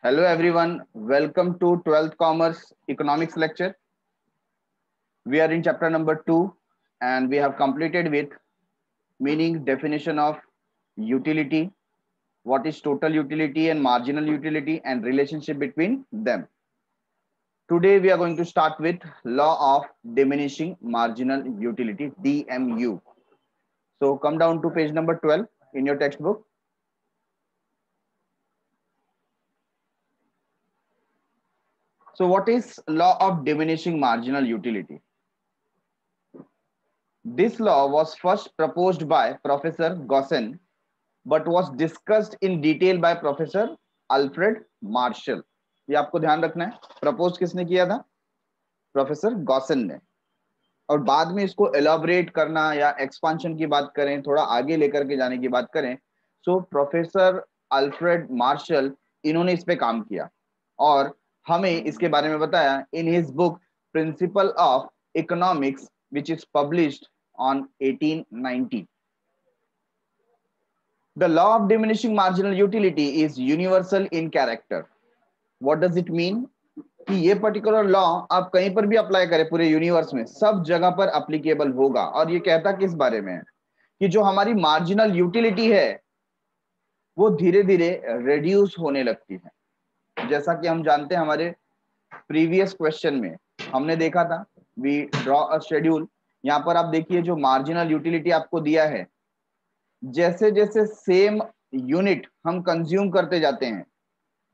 Hello everyone, welcome to 12th Commerce Economics lecture. We are in chapter number 2 and we have completed with meaning, definition of utility, what is total utility and marginal utility and relationship between them. Today we are going to start with law of diminishing marginal utility, DMU. So come down to page number 12 in your textbook. So what is law of diminishing marginal utility? This law was first proposed by Professor Gaussen, but was discussed in detail by Professor Alfred Marshall. ये आपको ध्यान रखना है, propose किसने किया था? Professor Gaussian ने। और बाद में इसको एलॉबरेट करना या एक्सपांशन की बात करें, थोड़ा आगे लेकर के जाने की बात करें, सो प्रोफेसर अल्फ्रेड मार्शल इन्होंने इस पे काम किया और हमें इसके बारे में बताया in his book principle of economics which is published on 1890. The law of diminishing marginal utility is universal in character. What does it mean? कि ये पर्टिकुलर लॉ आप कहीं पर भी अप्लाई करें पूरे यूनिवर्स में सब जगह पर एप्लीकेबल होगा। और ये कहता किस बारे में है कि जो हमारी मार्जिनल यूटिलिटी है वो धीरे धीरे रिड्यूस होने लगती है। जैसा कि हम जानते हैं हमारे प्रीवियस क्वेश्चन में हमने देखा था, वी ड्रॉ अ शेड्यूल। यहाँ पर आप देखिए जो मार्जिनल यूटिलिटी आपको दिया है, जैसे जैसे सेम यूनिट हम कंज्यूम करते जाते हैं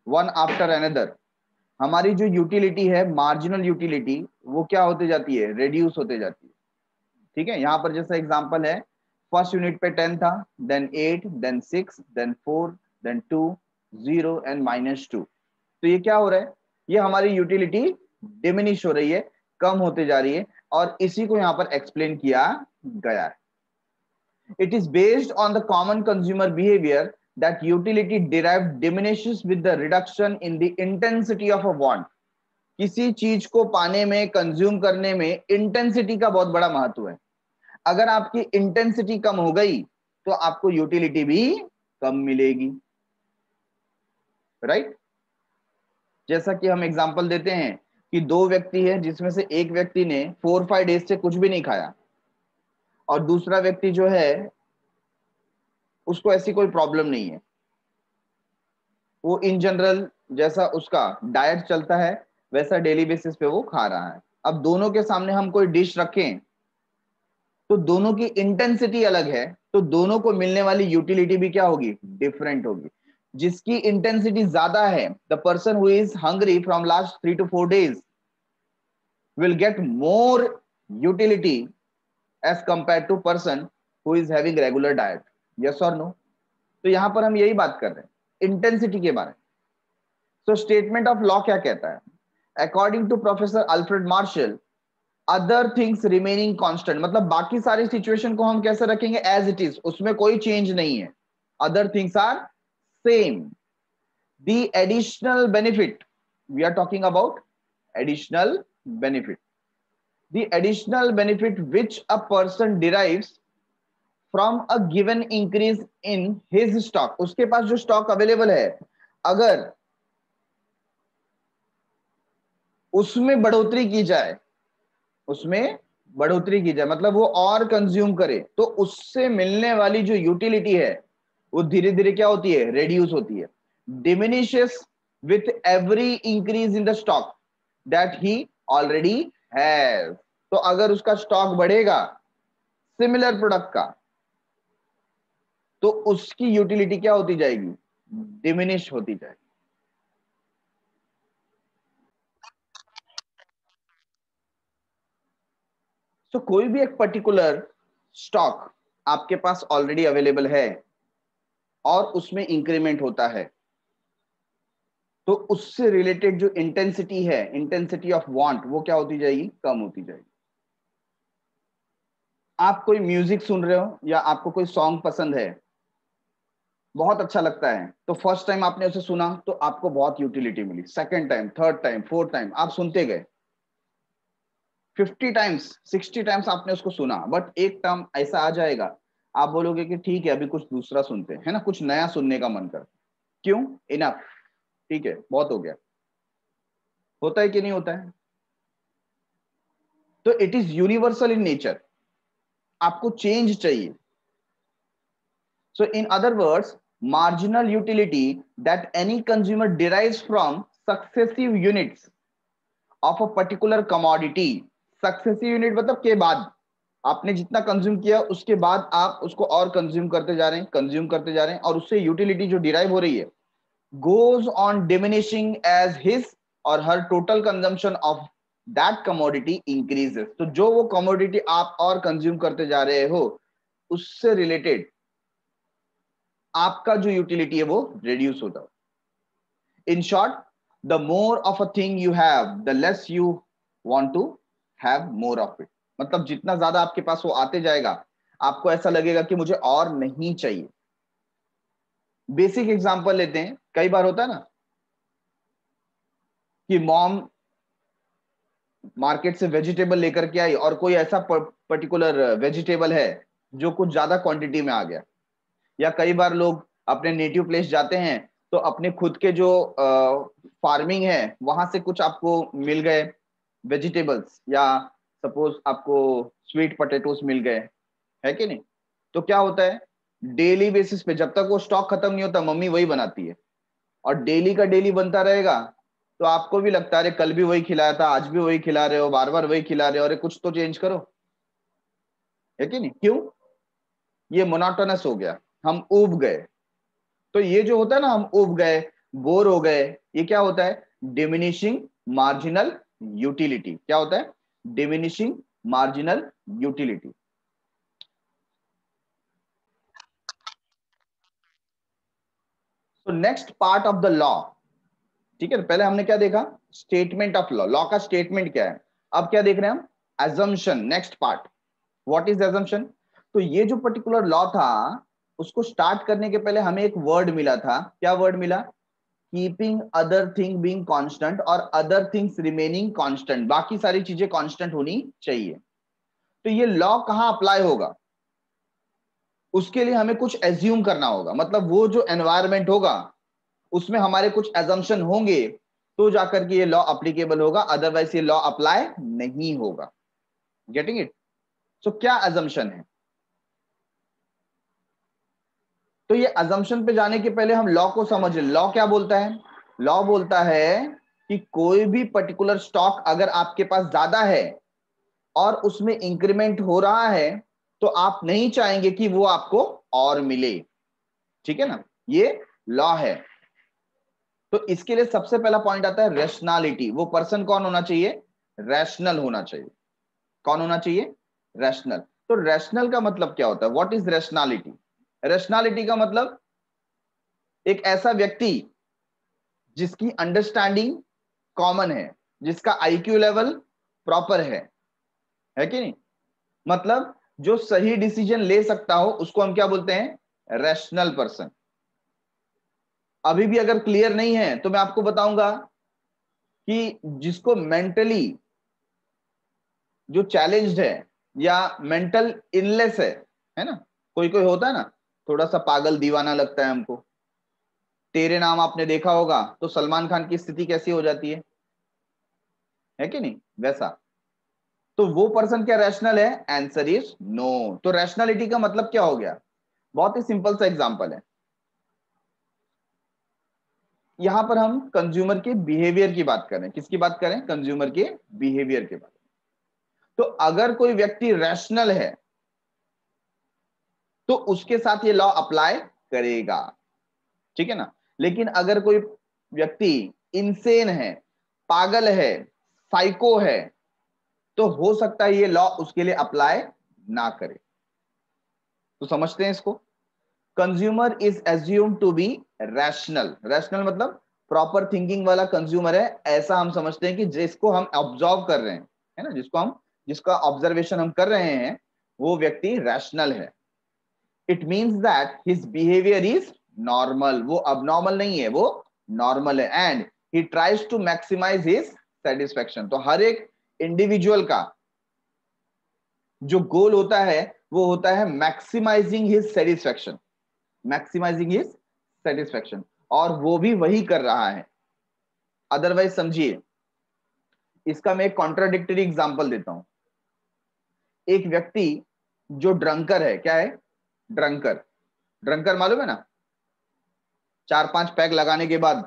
वन आफ्टर अनदर, हमारी जो यूटिलिटी है मार्जिनल यूटिलिटी वो क्या होते जाती है? रिड्यूस होते जाती है। ठीक है, यहाँ पर जैसा एग्जांपल है, फर्स्ट यूनिट पे 10 था, then 8, then 6, then 4, then 2, 0 and -2। तो ये क्या हो रहा है? ये हमारी यूटिलिटी डिमिनिश हो रही है, कम होते जा रही है, और इसी को यहाँ पर एक्सप्लेन किया गया है। It is based on the common consumer behaviour that utility derived diminishes with the reduction in the intensity of a want. किसी चीज को पाने में, कंज्यूम करने में इंटेंसिटी का बहुत बड़ा महत्व है। अगर आपकी इंटेंसिटी कम हो गई तो आपको यूटिलिटी भी कम मिलेगी, राइट? जैसा कि हम एग्जांपल देते हैं कि दो व्यक्ति है जिसमें से एक व्यक्ति ने 4-5 डेज से कुछ भी नहीं खाया और दूसरा व्यक्ति जो है उसको ऐसी कोई प्रॉब्लम नहीं है, वो इन जनरल जैसा उसका डाइट चलता है वैसा डेली बेसिस पे वो खा रहा है। अब दोनों के सामने हम कोई डिश रखें तो दोनों की इंटेंसिटी अलग है, तो दोनों को मिलने वाली यूटिलिटी भी क्या होगी? डिफरेंट होगी। जिसकी इंटेंसिटी ज्यादा है, the person who is hungry from last 3 to 4 days will get more utility as compare to person who is having regular diet. Yes और नो? तो यहां पर हम यही बात कर रहे हैं इंटेंसिटी के बारे में। सो स्टेटमेंट ऑफ लॉ क्या कहता है? According to professor Alfred Marshall, other things remaining constant, मतलब बाकी सारी सिचुएशन को हम कैसे रखेंगे? एज इट इज, उसमें कोई चेंज नहीं है। Other things are same. The additional benefit, we are talking about additional benefit, the additional benefit which a person derives from a given increase in his stock, उसके पास जो stock available है अगर उसमें बढ़ोतरी की जाए, उसमें बढ़ोतरी की जाए मतलब वो और कंज्यूम करे, तो उससे मिलने वाली जो यूटिलिटी है वो धीरे धीरे क्या होती है? रिड्यूस होती है। Diminishes with every increase in the stock that he already has. तो अगर उसका स्टॉक बढ़ेगा सिमिलर प्रोडक्ट का तो उसकी यूटिलिटी क्या होती जाएगी? डिमिनिश होती जाएगी। तो कोई भी एक पर्टिकुलर स्टॉक आपके पास ऑलरेडी अवेलेबल है और उसमें इंक्रीमेंट होता है, तो उससे रिलेटेड जो इंटेंसिटी है, इंटेंसिटी ऑफ वांट, वो क्या होती जाएगी? कम होती जाएगी। आप कोई म्यूजिक सुन रहे हो या आपको कोई सॉन्ग पसंद है, बहुत अच्छा लगता है, तो फर्स्ट टाइम आपने उसे सुना तो आपको बहुत यूटिलिटी मिली, second time, third time, fourth time आप सुनते गए, 50 टाइम्स 60 टाइम्स आपने उसको सुना, बट एक टाइम ऐसा आ जाएगा आप बोलोगे कि ठीक है अभी कुछ दूसरा सुनते हैं, है ना, कुछ नया सुनने का मन कर। क्यों? इनफ, ठीक है, बहुत हो गया। होता है कि नहीं होता है? तो it is universal in nature, आपको चेंज चाहिए। So in other words, marginal utility that any consumer derives from successive units of a particular commodity. Successive unit मतलब के बाद, आपने जितना कंज्यूम किया उसके बाद आप उसको और कंज्यूम करते जा रहे हैं, कंज्यूम करते जा रहे हैं, और उससे यूटिलिटी जो डिराइव हो रही है goes on diminishing as his or her total consumption of that commodity increases. तो जो वो कमोडिटी आप और कंज्यूम करते जा रहे हो उससे रिलेटेड आपका जो यूटिलिटी है वो रिड्यूस होता है। In short, the more of a thing you have the less you want to have more of it. मतलब जितना ज्यादा आपके पास वो आते जाएगा आपको ऐसा लगेगा कि मुझे और नहीं चाहिए। बेसिक एग्जांपल लेते हैं, कई बार होता है ना कि मॉम मार्केट से वेजिटेबल लेकर के आई और कोई ऐसा पर्टिकुलर वेजिटेबल है जो कुछ ज्यादा क्वांटिटी में आ गया, या कई बार लोग अपने नेटिव प्लेस जाते हैं तो अपने खुद के जो फार्मिंग है वहां से कुछ आपको मिल गए वेजिटेबल्स, या सपोज आपको स्वीट पोटैटोस मिल गए, है कि नहीं? तो क्या होता है, डेली बेसिस पे जब तक वो स्टॉक खत्म नहीं होता मम्मी वही बनाती है, और डेली का डेली बनता रहेगा तो आपको भी लगता है अरे कल भी वही खिलाया था, आज भी वही खिला रहे हो, बार बार वही खिला रहे हो, अरे कुछ तो चेंज करो, है कि नहीं? क्यों? ये मोनोटोनस हो गया, हम ऊब गए। तो ये जो होता है ना, हम ऊब गए, बोर हो गए, ये क्या होता है? Diminishing marginal utility. क्या होता है? Diminishing marginal utility. तो next part of the law, ठीक है, पहले हमने क्या देखा? स्टेटमेंट ऑफ लॉ, लॉ का स्टेटमेंट क्या है। अब क्या देख रहे हैं हम? Assumption, next part, what is assumption. तो ये जो पर्टिकुलर लॉ था उसको स्टार्ट करने के पहले हमें एक वर्ड मिला था, क्या वर्ड मिला? Keeping other thing being constant और अदर थिंग्स रिमेनिंग कांस्टेंट, बाकी सारी चीजें कांस्टेंट होनी चाहिए। तो ये लॉ कहां अप्लाई होगा? उसके लिए हमें कुछ एज्यूम करना होगा, मतलब वो जो एनवायरमेंट होगा उसमें हमारे कुछ एजम्पशन होंगे तो जाकर के ये लॉ अप्लीकेबल होगा, अदरवाइज ये लॉ अप्लाई नहीं होगा। Getting it? सो क्या एजम्पशन है? तो ये अजम्पशन पे जाने के पहले हम लॉ को समझ लें। लॉ क्या बोलता है? लॉ बोलता है कि कोई भी पर्टिकुलर स्टॉक अगर आपके पास ज्यादा है और उसमें इंक्रीमेंट हो रहा है तो आप नहीं चाहेंगे कि वो आपको और मिले, ठीक है ना? ये लॉ है। तो इसके लिए सबसे पहला पॉइंट आता है रैशनैलिटी। वो पर्सन कौन होना चाहिए? रैशनल होना चाहिए। कौन होना चाहिए? रैशनल। तो रैशनल का मतलब क्या होता है? What is rationality? रैशनैलिटी का मतलब एक ऐसा व्यक्ति जिसकी अंडरस्टैंडिंग कॉमन है, जिसका आईक्यू लेवल प्रॉपर है कि नहीं? मतलब जो सही डिसीजन ले सकता हो उसको हम क्या बोलते हैं? Rational person. अभी भी अगर क्लियर नहीं है तो मैं आपको बताऊंगा कि जिसको मेंटली जो चैलेंज्ड है या मेंटल इलनेस है ना, कोई कोई होता है ना थोड़ा सा पागल दीवाना लगता है हमको। तेरे नाम आपने देखा होगा तो सलमान खान की स्थिति कैसी हो जाती है कि नहीं? वैसा। तो वो पर्सन क्या रैशनल है? Answer is no. तो रैशनैलिटी का मतलब क्या हो गया? बहुत ही सिंपल सा एग्जांपल है। यहां पर हम कंज्यूमर के बिहेवियर की बात करें। किसकी बात करें? कंज्यूमर के बिहेवियर की बात। तो अगर कोई व्यक्ति रैशनल है तो उसके साथ ये लॉ अप्लाई करेगा, ठीक है ना? लेकिन अगर कोई व्यक्ति इनसेन है, पागल है, साइको है, तो हो सकता है ये लॉ उसके लिए अप्लाई ना करे। तो समझते हैं इसको। Consumer is assume to be rational. Rational मतलब प्रॉपर थिंकिंग वाला कंज्यूमर है, ऐसा हम समझते हैं कि जिसको हम ऑब्जर्व कर रहे हैं, है ना, जिसका ऑब्जर्वेशन हम कर रहे हैं वो व्यक्ति रैशनल है। It means that his behaviour is normal. वो अबनॉर्मल नहीं है, वो नॉर्मल है। And he tries to maximise his satisfaction. तो हर एक इंडिविजुअल का जो गोल होता है वो होता है maximising his satisfaction, maximising his satisfaction, और वो भी वही कर रहा है। अदरवाइज समझिए, इसका मैं एक कॉन्ट्राडिक्टरी एग्जांपल देता हूं। एक व्यक्ति जो ड्रंकर है, क्या है? ड्रंकर। ड्रंकर मालूम है ना? 4-5 पैग लगाने के बाद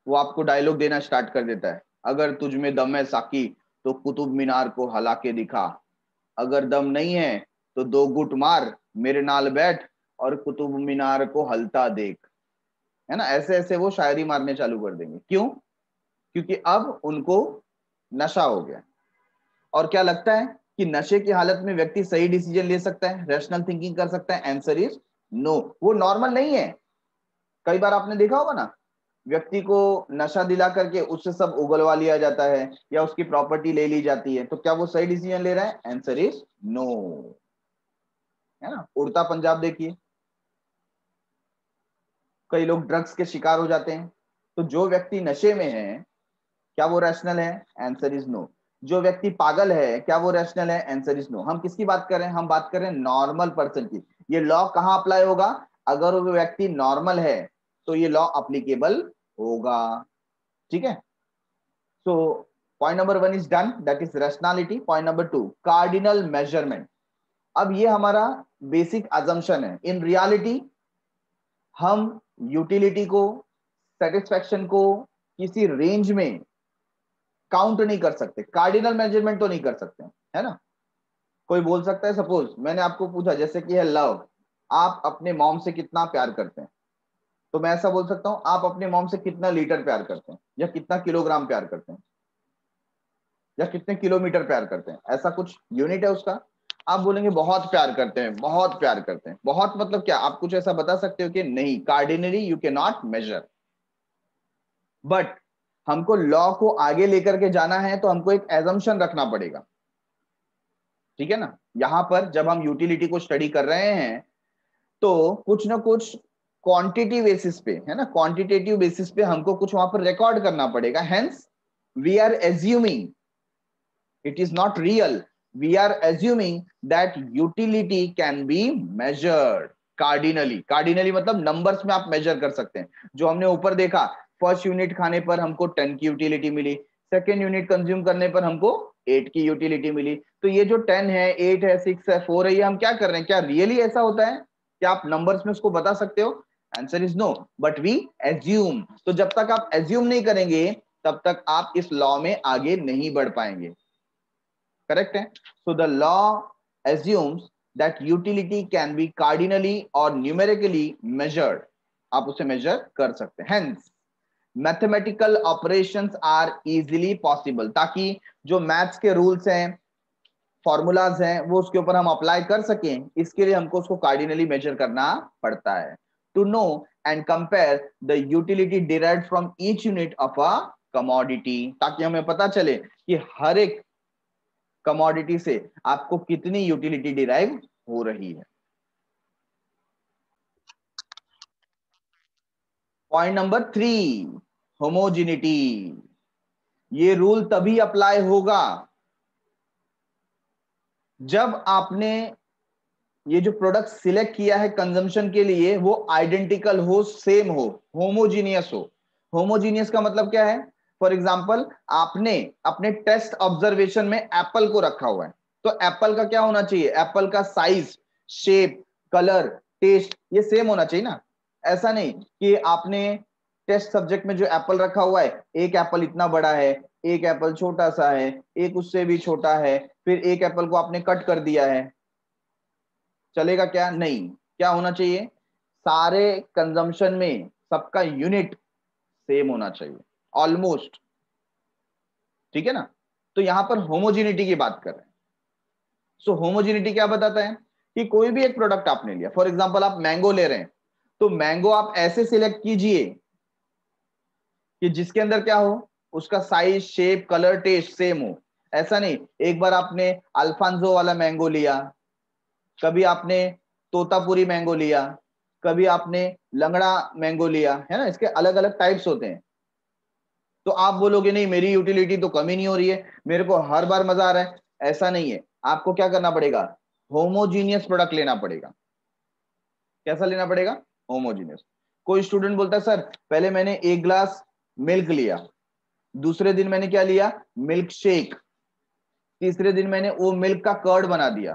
वो आपको डायलॉग देना स्टार्ट कर देता है, अगर तुझ में दम है साकी तो कुतुब मीनार को हला के दिखा, अगर दम नहीं है तो 2 गुट मार, मेरे नाल बैठ और कुतुब मीनार को हलता देख। है ना? ऐसे ऐसे वो शायरी मारने चालू कर देंगे। क्यों? क्योंकि अब उनको नशा हो गया। और क्या लगता है कि नशे की हालत में व्यक्ति सही डिसीजन ले सकता है, रैशनल थिंकिंग कर सकता है? आंसर इज नो, वो नॉर्मल नहीं है। कई बार आपने देखा होगा ना, व्यक्ति को नशा दिला करके उससे सब उगलवा लिया जाता है या उसकी प्रॉपर्टी ले ली जाती है, तो क्या वो सही डिसीजन ले रहा है? Answer is no. है ना? उड़ता पंजाब देखिए, कई लोग ड्रग्स के शिकार हो जाते हैं। तो जो व्यक्ति नशे में है, क्या वो रैशनल है? Answer is no. जो व्यक्ति पागल है, क्या वो रैशनल है? Answer is no. हम किसकी बात कर रहे हैं? हम बात कर रहे हैं नॉर्मल पर्सन की। ये लॉ कहां अप्लाई होगा? अगर वो व्यक्ति नॉर्मल है तो ये लॉ अप्लीकेबल होगा। ठीक है? So point number 1 is done, that is rationality. Point number 2, cardinal measurement. अब ये हमारा बेसिक अजम्पशन है। इन रियलिटी हम यूटिलिटी को, सेटिस्फैक्शन को किसी रेंज में काउंट नहीं कर सकते, कार्डिनल मेजरमेंट तो नहीं कर सकते। है ना? कोई बोल सकता है, सपोज मैंने आपको पूछा जैसे कि है लव, आप अपने मॉम से कितना प्यार करते हैं, तो मैं ऐसा बोल सकता हूं आप अपने मॉम से कितना लीटर प्यार करते हैं, या कितना किलोग्राम प्यार करते हैं, या कितने किलोमीटर प्यार करते हैं। ऐसा कुछ यूनिट है उसका? आप बोलेंगे बहुत प्यार करते हैं, बहुत प्यार करते हैं। बहुत मतलब क्या? आप कुछ ऐसा बता सकते हो कि नहीं, cardinally you can not measure. But हमको लॉ को आगे लेकर के जाना है तो हमको एक एजम्पशन रखना पड़ेगा। ठीक है ना? यहां पर जब हम यूटिलिटी को स्टडी कर रहे हैं तो कुछ ना कुछ क्वांटिटी बेसिस पे, है ना, क्वांटिटेटिव बेसिस पे हमको कुछ वहां पर रिकॉर्ड करना पड़ेगा। Hence we are assuming, it is not real, we are assuming that utility can be measured cardinally। cardinally मतलब नंबर्स में आप मेजर कर सकते हैं। जो हमने ऊपर देखा, फर्स्ट यूनिट खाने पर हमको 10 की यूटिलिटी मिली, सेकेंड यूनिट कंज्यूम करने पर हमको 8 की यूटिलिटी मिली। तो ये जो 10 है, 8 है, 6 है, 4 है, ये हम क्या कर रहे हैं? क्या रियली ऐसा होता है? क्या आप नंबर्स में उसको बता सकते हो? Answer is no, but we assume. तो जब तक आप एज्यूम नहीं करेंगे तब तक आप इस लॉ में आगे नहीं बढ़ पाएंगे। करेक्ट है? So the law assumes that utility can be cardinally or numerically measured। आप उसे मेजर कर सकते हैं। Hence, mathematical operations are easily possible। ताकि जो मैथ्स के रूल्स हैं, फॉर्मूलाज हैं, वो उसके ऊपर हम अप्लाई कर सकें, इसके लिए हमको उसको कार्डिनली मेजर करना पड़ता है। To know and compare the utility derived from each unit of a commodity, ताकि हमें पता चले कि हर एक कमोडिटी से आपको कितनी यूटिलिटी डिराइव हो रही है। Point number 3, homogeneity. ये रूल तभी अप्लाई होगा जब आपने ये जो प्रोडक्ट सिलेक्ट किया है कंजम्पशन के लिए वो आइडेंटिकल हो, सेम हो, होमोजीनियस हो। होमोजीनियस का मतलब क्या है? फॉर एग्जाम्पल आपने अपने टेस्ट ऑब्जर्वेशन में एप्पल को रखा हुआ है, तो एप्पल का क्या होना चाहिए? एप्पल का साइज, शेप, कलर, टेस्ट ये सेम होना चाहिए ना। ऐसा नहीं कि आपने टेस्ट सब्जेक्ट में जो एप्पल रखा हुआ है, एक एप्पल इतना बड़ा है, एक एप्पल छोटा सा है, एक उससे भी छोटा है, फिर एक एप्पल को आपने कट कर दिया है, चलेगा क्या? नहीं। क्या होना चाहिए? सारे कंजम्पशन में सबका यूनिट सेम होना चाहिए, ऑलमोस्ट। ठीक है ना? तो यहां पर होमोजिनिटी की बात कर रहे हैं। सो होमोजिनिटी क्या बताता है कि कोई भी एक प्रोडक्ट आपने लिया, फॉर एग्जांपल आप मैंगो ले रहे हैं, तो मैंगो आप ऐसे सिलेक्ट कीजिए कि जिसके अंदर क्या हो, उसका size, shape, colour, taste same हो। ऐसा नहीं एक बार आपने अल्फांसो वाला मैंगो लिया, कभी आपने तोतापुरी मैंगो लिया, कभी आपने लंगड़ा मैंगो लिया, है ना, इसके अलग अलग टाइप्स होते हैं। तो आप बोलोगे नहीं मेरी यूटिलिटी तो कम ही नहीं हो रही है, मेरे को हर बार मजा आ रहा है। ऐसा नहीं है, आपको क्या करना पड़ेगा? होमोजीनियस प्रोडक्ट लेना पड़ेगा। कैसा लेना पड़ेगा? होमोजीनियस। कोई स्टूडेंट बोलता है सर पहले मैंने एक ग्लास मिल्क लिया, दूसरे दिन मैंने क्या लिया, मिल्क शेक, तीसरे दिन मैंने वो मिल्क का कर्ड बना दिया,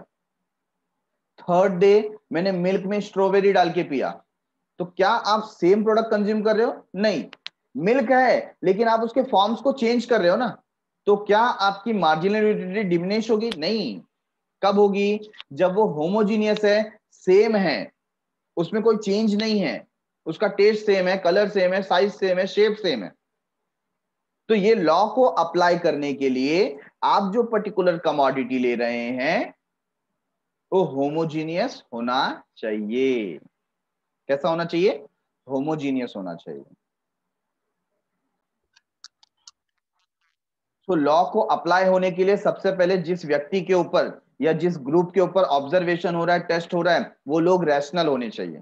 थर्ड डे मैंने मिल्क में स्ट्रॉबेरी डाल के पिया। तो क्या आप सेम प्रोडक्ट कंज्यूम कर रहे हो? नहीं, मिल्क है लेकिन आप उसके फॉर्म्स को चेंज कर रहे हो ना। तो क्या आपकी मार्जिनल यूटिलिटी डिमिनिश होगी? नहीं। कब होगी? जब वो होमोजीनियस है, सेम है, उसमें कोई चेंज नहीं है, उसका टेस्ट सेम है, कलर सेम है, साइज सेम है, शेप सेम है। तो ये लॉ को अप्लाई करने के लिए आप जो पर्टिकुलर कमोडिटी ले रहे हैं वो होमोजीनियस होना चाहिए। कैसा होना चाहिए? होमोजीनियस होना चाहिए। तो लॉ को अप्लाई होने के लिए सबसे पहले जिस व्यक्ति के ऊपर या जिस ग्रुप के ऊपर ऑब्जर्वेशन हो रहा है, टेस्ट हो रहा है, वो लोग रैशनल होने चाहिए।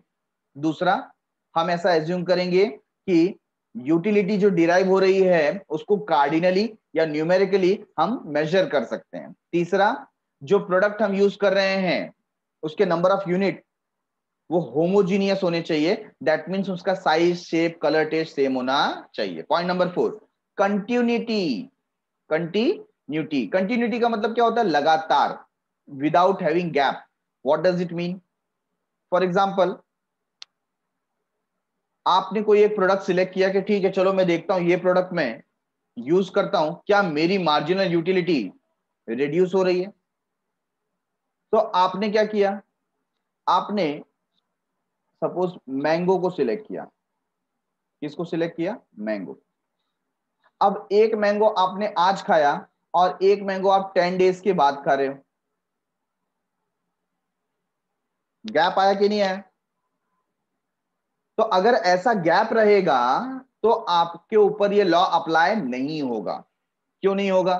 दूसरा, हम ऐसा एज्यूम करेंगे कि यूटिलिटी जो डिराइव हो रही है उसको कार्डिनली या न्यूमेरिकली हम मेजर कर सकते हैं। तीसरा, जो प्रोडक्ट हम यूज कर रहे हैं उसके नंबर ऑफ यूनिट वो होमोजीनियस होने चाहिए, दैट मीन्स उसका size, shape, colour, taste same होना चाहिए। Point number 4, continuity. कंटिन्यूटी का मतलब क्या होता है? लगातार, without having gap. What does it mean? For example, आपने कोई एक प्रोडक्ट सिलेक्ट किया कि ठीक है चलो मैं देखता हूं ये प्रोडक्ट में यूज करता हूं, क्या मेरी मार्जिनल यूटिलिटी रिड्यूस हो रही है? तो आपने क्या किया, आपने सपोज मैंगो को सिलेक्ट किया। किसको सिलेक्ट किया? मैंगो। अब एक मैंगो आपने आज खाया और एक मैंगो आप 10 डेज के बाद खा रहे हो, गैप आया कि नहीं आया? तो अगर ऐसा गैप रहेगा तो आपके ऊपर ये लॉ अप्लाई नहीं होगा। क्यों नहीं होगा?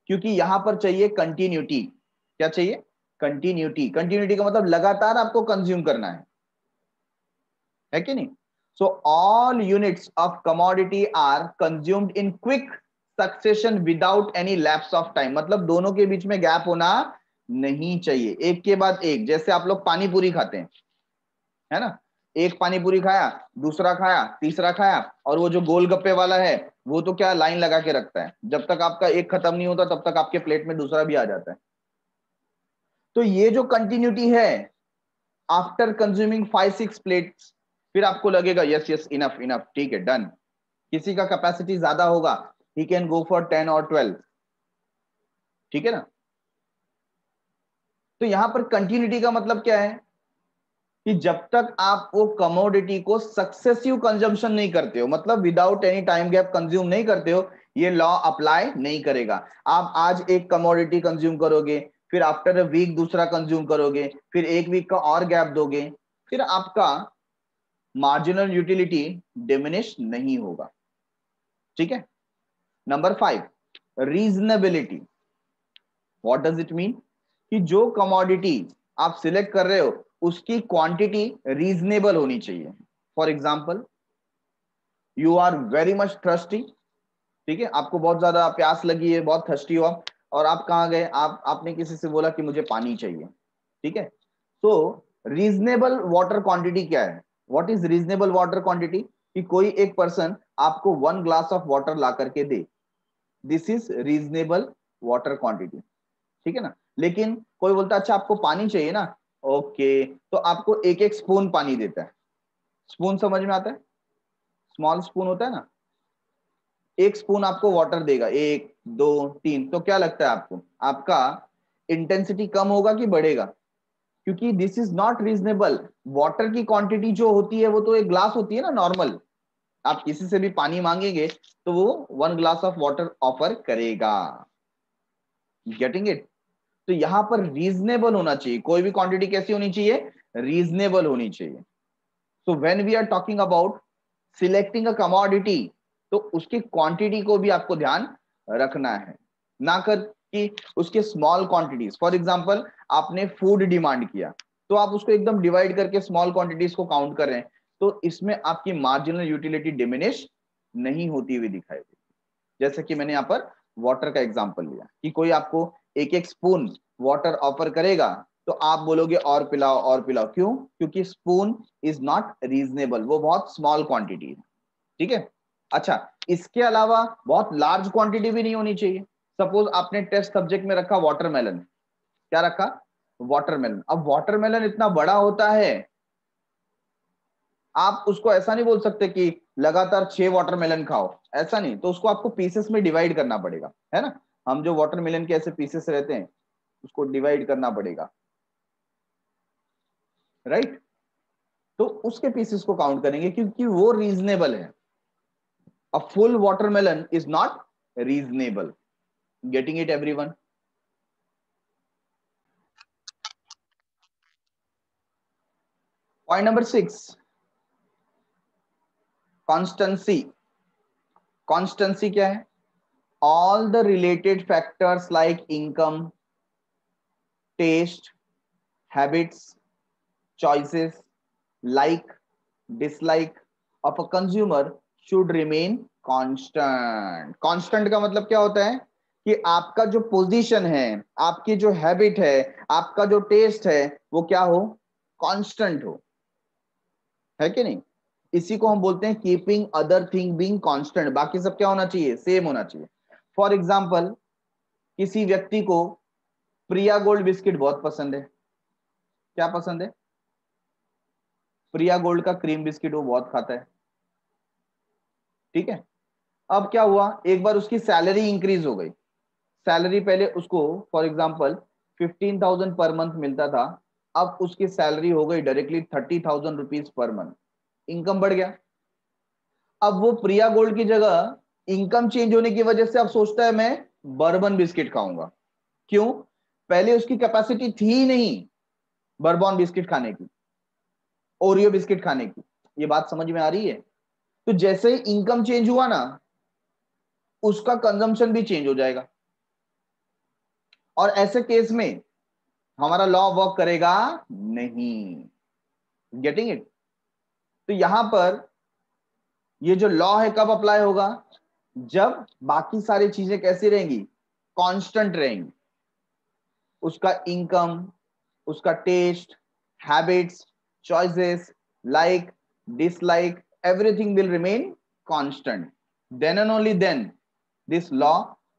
क्योंकि यहां पर चाहिए कंटिन्यूटी। क्या चाहिए? कंटिन्यूटी। कंटिन्यूटी का मतलब लगातार आपको कंज्यूम करना है कि नहीं? So all units of commodity are consumed in quick succession without any lapse of time. मतलब दोनों के बीच में गैप होना नहीं चाहिए, एक के बाद एक। जैसे आप लोग पानी पूरी खाते हैं, है ना, एक पानी पूरी खाया, दूसरा खाया, तीसरा खाया, और वो जो गोलगप्पे वाला है वो तो क्या लाइन लगा के रखता है, जब तक आपका एक खत्म नहीं होता तब तक आपके प्लेट में दूसरा भी आ जाता है। तो ये जो कंटिन्यूटी है, आफ्टर कंज्यूमिंग 5-6 प्लेट्स, फिर आपको लगेगा यस यस इनफ इनफ, ठीक है डन। किसी का कैपेसिटी ज्यादा होगा, ही कैन गो फॉर 10 और 12, ठीक है ना। तो यहां पर कंटिन्यूटी का मतलब क्या है कि जब तक आप वो कमोडिटी को सक्सेसिव कंजम्पशन नहीं करते हो, मतलब without any time gap consume नहीं करते हो, ये लॉ अप्लाई नहीं करेगा। आप आज एक कमोडिटी कंज्यूम करोगे, फिर आफ्टर अ वीक दूसरा कंज्यूम करोगे, फिर एक वीक का और गैप दोगे, फिर आपका मार्जिनल यूटिलिटी डिमिनिश नहीं होगा, ठीक है। Number 5, reasonability. What does it mean? कि जो कमोडिटी आप सिलेक्ट कर रहे हो उसकी क्वांटिटी रीजनेबल होनी चाहिए। For example, you are very much thirsty, ठीक है, आपको बहुत ज्यादा प्यास लगी है, बहुत थर्स्टी हो आप, और आप कहाँ गए, आपने किसी से बोला कि मुझे पानी चाहिए, ठीक है। तो रीजनेबल वाटर क्वांटिटी क्या है? What is reasonable water quantity? कि कोई एक पर्सन आपको 1 ग्लास ऑफ वाटर ला करके दे, this is reasonable water quantity, ठीक है ना। लेकिन कोई बोलता है अच्छा आपको पानी चाहिए ना, ओके, तो आपको एक एक स्पून पानी देता है। स्पून समझ में आता है? स्मॉल स्पून होता है ना, एक स्पून आपको वाटर देगा, 1 2 3, तो क्या लगता है आपको, आपका इंटेंसिटी कम होगा कि बढ़ेगा? क्योंकि this is not reasonable. Water की क्वांटिटी जो होती है वो तो एक ग्लास होती है ना नॉर्मल, आप किसी से भी पानी मांगेंगे तो वो 1 ग्लास ऑफ वाटर ऑफर करेगा। Getting it? तो यहां पर रीजनेबल होना चाहिए, कोई भी क्वांटिटी कैसी होनी चाहिए? रीजनेबल होनी चाहिए। So when we are talking about selecting a commodity, तो उसकी क्वांटिटी को भी आपको ध्यान रखना है, ना कर कि उसके स्मॉल क्वांटिटीज। फॉर एग्जांपल, आपने फूड डिमांड किया तो आप उसको एकदम डिवाइड करके स्मॉल क्वांटिटीज को काउंट कर रहे हैं, तो इसमें आपकी मार्जिनल यूटिलिटी डिमिनिश नहीं होती हुई दिखाई देगी। जैसे कि मैंने यहाँ पर वाटर का एग्जांपल लिया कि कोई आपको एक एक स्पून वाटर ऑफर करेगा तो आप बोलोगे और पिलाओ और पिलाओ, क्यों? क्योंकि स्पून इज नॉट रीजनेबल, वो बहुत स्मॉल क्वांटिटी है, ठीक है। अच्छा, इसके अलावा बहुत लार्ज क्वांटिटी भी नहीं होनी चाहिए। सपोज आपने टेस्ट सब्जेक्ट में रखा वाटरमेलन, क्या रखा? वाटरमेलन। अब वाटरमेलन इतना बड़ा होता है, आप उसको ऐसा नहीं बोल सकते कि लगातार 6 वाटरमेलन खाओ, ऐसा नहीं, तो उसको आपको पीसेस में डिवाइड करना पड़ेगा, है ना। हम जो वाटरमेलन के ऐसे पीसेस रहते हैं उसको डिवाइड करना पड़ेगा, राइट। तो उसके पीसेस को काउंट करेंगे क्योंकि वो रीजनेबल है। A full watermelon is not reasonable. Getting it everyone? Point number 6, constancy. Constancy क्या है? All the related factors like income, taste, habits, choices, like, dislike of a consumer should remain constant. constant का मतलब क्या होता है कि आपका जो पोजीशन है, आपकी जो हैबिट है, आपका जो टेस्ट है, वो क्या हो? कांस्टेंट हो, है कि नहीं? इसी को हम बोलते हैं keeping other thing being constant. बाकी सब क्या होना चाहिए? सेम होना चाहिए। फॉर एग्जाम्पल, किसी व्यक्ति को प्रिया गोल्ड बिस्किट बहुत पसंद है। क्या पसंद है? प्रिया गोल्ड का क्रीम बिस्किट वो बहुत खाता है, ठीक है। अब क्या हुआ, एक बार उसकी सैलरी इंक्रीज हो गई। सैलरी पहले उसको फॉर एग्जांपल 15,000 पर मंथ मिलता था, अब उसकी सैलरी हो गई directly 30,000 rupees per month. Income बढ़ गया। अब वो प्रिया गोल्ड की जगह इनकम चेंज होने की वजह से अब सोचता है मैं बर्बन बिस्किट खाऊंगा। क्यों? पहले उसकी कैपेसिटी थी ही नहीं बर्बन बिस्किट खाने की, ओरियो बिस्किट खाने की। ये बात समझ में आ रही है? तो जैसे ही इनकम चेंज हुआ ना, उसका कंजम्पशन भी चेंज हो जाएगा, और ऐसे केस में हमारा लॉ वर्क करेगा नहीं। Getting it? तो यहां पर ये जो लॉ है कब अप्लाई होगा? जब बाकी सारी चीजें कैसी रहेंगी? कांस्टेंट रहेंगी। उसका इनकम, उसका taste, habits, choices, like, dislike, everything will remain constant. Then and only then this law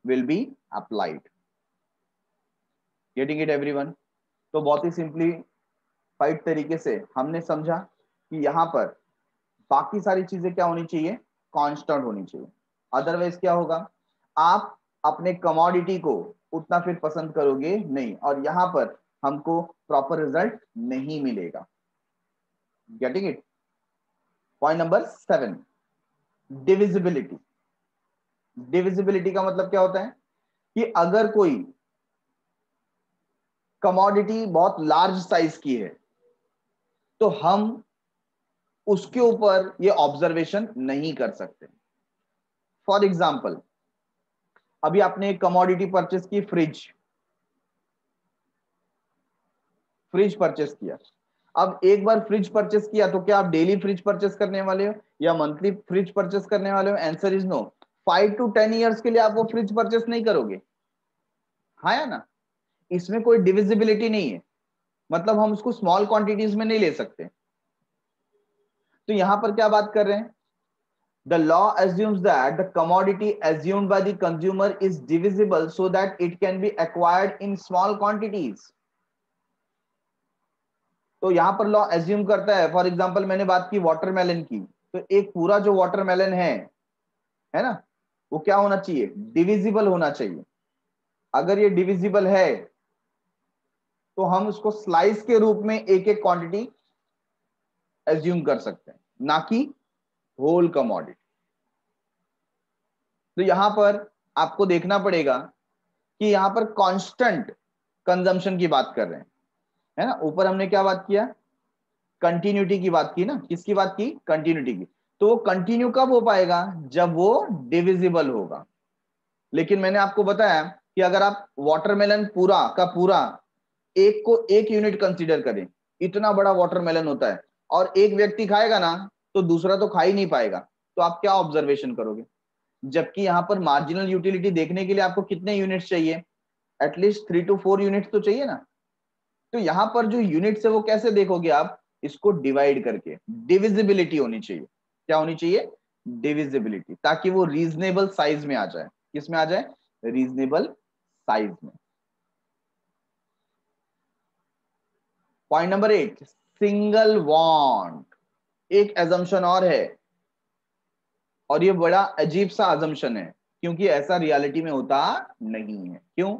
will be applied. Getting it everyone? तो बहुत ही सिंपलीफाइड तरीके से हमने समझा कि यहां पर बाकी सारी चीजें क्या होनी चाहिए? कांस्टेंट होनी चाहिए। अदरवाइज क्या होगा? आप अपने कमोडिटी को उतना फिर पसंद करोगे नहीं, और यहां पर हमको प्रॉपर रिजल्ट नहीं मिलेगा। Getting it? Point number 7, divisibility. Divisibility का मतलब क्या होता है कि अगर कोई कमोडिटी बहुत लार्ज साइज की है तो हम उसके ऊपर ये ऑब्जर्वेशन नहीं कर सकते। फॉर एग्जाम्पल, अभी आपने एक कमोडिटी परचेस की, फ्रिज। फ्रिज परचेस किया। अब एक बार फ्रिज परचेस किया तो क्या आप डेली फ्रिज परचेस करने वाले हो या मंथली फ्रिज परचेस करने वाले हो? Answer is no. 5 to 10 years के लिए आप वो फ्रिज परचेस नहीं करोगे, हाँ या ना? इसमें कोई डिविजिबिलिटी नहीं है, मतलब हम उसको स्मॉल क्वांटिटीज में नहीं ले सकते। तो यहां पर क्या बात कर रहे हैं? The law assumes that the commodity assumed by the consumer is divisible so that it can be acquired in small quantities. तो यहां पर लॉ एज्यूम करता है, फॉर एग्जांपल मैंने बात की वाटरमेलन की, तो एक पूरा जो वाटरमेलन है ना, वो क्या होना चाहिए? डिविजिबल होना चाहिए। अगर ये डिविजिबल है तो हम उसको स्लाइस के रूप में एक एक क्वांटिटी एज्यूम कर सकते हैं, ना कि होल कमोडिटी। तो यहां पर आपको देखना पड़ेगा कि यहां पर कांस्टेंट कंजम्पशन की बात कर रहे हैं, है ना। ऊपर हमने क्या बात किया? कंटिन्यूटी की बात की ना। किसकी बात की? कंटिन्यूटी की। तो वो कंटिन्यू कब हो पाएगा? जब वो डिविजिबल होगा। लेकिन मैंने आपको बताया कि अगर आप वाटरमेलन पूरा का पूरा एक को एक यूनिट कंसीडर करें, इतना बड़ा वाटरमेलन होता है, और एक व्यक्ति खाएगा ना तो दूसरा तो खा ही नहीं पाएगा, तो आप क्या ऑब्जर्वेशन करोगे? जबकि यहां पर मार्जिनल यूटिलिटी देखने के लिए आपको कितने यूनिट्स चाहिए? एटलीस्ट 3 to 4 यूनिट्स तो चाहिए ना। तो यहां पर जो यूनिट्स है वो कैसे देखोगे आप? इसको डिवाइड करके। डिविजिबिलिटी होनी चाहिए। क्या होनी चाहिए? डिविजिबिलिटी, ताकि वो रीजनेबल साइज में आ जाए। किस में आ जाए? रीजनेबल साइज में। Point number 8, single bond. एक एजम्पशन और है, और ये बड़ा अजीब सा अजम्पशन है, क्योंकि ऐसा रियलिटी में होता नहीं है। क्यों?